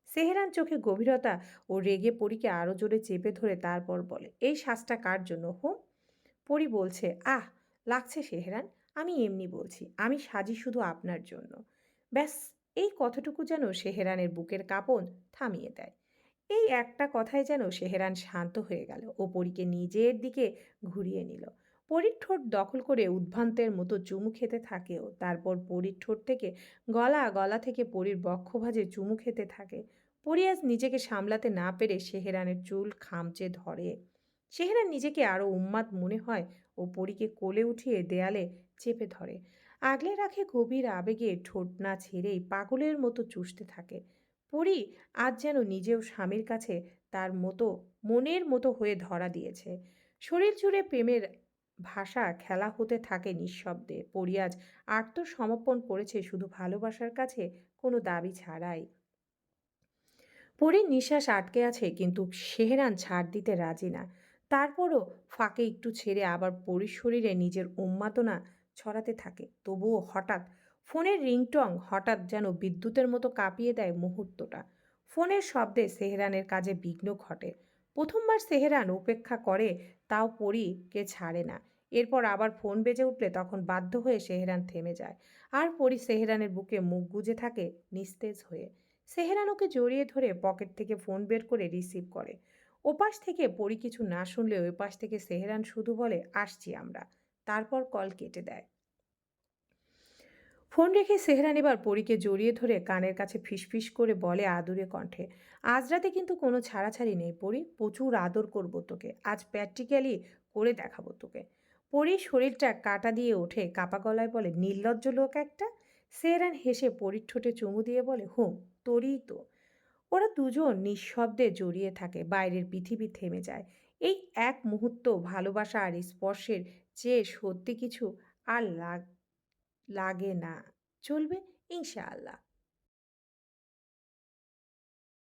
সেহরান চোখে গভীরতা ও রেগে পরীকে আরো জোরে চেপে ধরে তারপর বলে, এই শ্বাসটা কার জন্য হোম? পরী বলছে, আহ, লাগছে সেহরান, আমি এমনি বলছি, আমি সাজি শুধু আপনার জন্য। ব্যাস, এই কথাটুকু যেন সেহরানের বুকের কাঁপন থামিয়ে দেয়। এই একটা কথায় যেন সেহরান শান্ত হয়ে গেল ও পরীকে নিজের দিকে ঘুরিয়ে নিল। পরীর ঠোঁট দখল করে উদ্ভ্রান্তের মতো চুমু খেতে থাকেও। তারপর পরীর ঠোঁট থেকে গলা, গলা থেকে পরীর বক্ষভাজে চুমু খেতে থাকে। পরী আজ নিজেকে সামলাতে না পেরে সেহরানের চুল খামচে ধরে। সেহরান নিজেকে আরো উন্মাদ মনে হয় ও পরীকে কোলে উঠিয়ে দেয়ালে চেপে ধরে। আগলে রাখে গভীর আবেগে, ঠোঁট না ছেড়েই পাগলের মতো চুষতে থাকে। পরি আজ যেন নিজেও স্বামীর কাছে তার মতো মনের মতো হয়ে ধরা দিয়েছে। শরীর জুড়ে প্রেমের ভাষা খেলা হতে থাকে নিঃশব্দে। পরি আজ আত্মসমর্পণ করেছে শুধু ভালোবাসার কাছে, কোনো দাবি ছাড়াই। পরীর নিঃশ্বাস আটকে আছে কিন্তু সেহরান ছাড় দিতে রাজি না। তারপরও ফাঁকে একটু ছেড়ে আবার পরীর শরীরে নিজের উন্মাদনা ছড়াতে থাকে। তবুও হঠাৎ ফোনের রিংটং হঠাৎ যেন বিদ্যুতের মতো কাঁপিয়ে দেয় মুহূর্তটা। ফোনের শব্দে সেহরানের কাজে বিঘ্ন ঘটে। প্রথমবার সেহরান উপেক্ষা করে, তাও পরীকে ছাড়ে না। এরপর আবার ফোন বেজে উঠলে তখন বাধ্য হয়ে সেহরান থেমে যায়। আর পরী সেহরানের বুকে মুখ গুজে থাকে নিস্তেজ হয়ে। সেহরান ওকে জড়িয়ে ধরে পকেট থেকে ফোন বের করে রিসিভ করে। ওপাশ থেকে পরি কিছু না শুনলে ওই পাশ থেকে সেহরান শুধু বলে, আসছি আমরা। তারপর কল কেটে দেয়। ফোন রেখে সেহরান এবার পরীকে জড়িয়ে ধরে কানের কাছে ফিসফিস করে বলে আদুরে কণ্ঠে, আজ রাতে কিন্তু কোনো ছাড়াছাড়ি নেই পরি, প্রচুর আদর করবো তোকে, আজ প্র্যাকটিক্যালি করে দেখাবো তোকে। পরীর শরীরটা কাটা দিয়ে ওঠে, কাপা গলায় বলে, নির্লজ্জ লোক একটা। সেহরান হেসে পরীর ঠোঁটে চুমু দিয়ে বলে, হুম, তোরই তো। ওরা দুজন নিঃশব্দে জড়িয়ে থাকে, বাইরের পৃথিবী থেমে যায়। এই এক মুহূর্ত ভালোবাসা আর স্পর্শের চেয়ে সত্যি কিছু আর লাগে না। চলবে ইনশাআল্লাহ।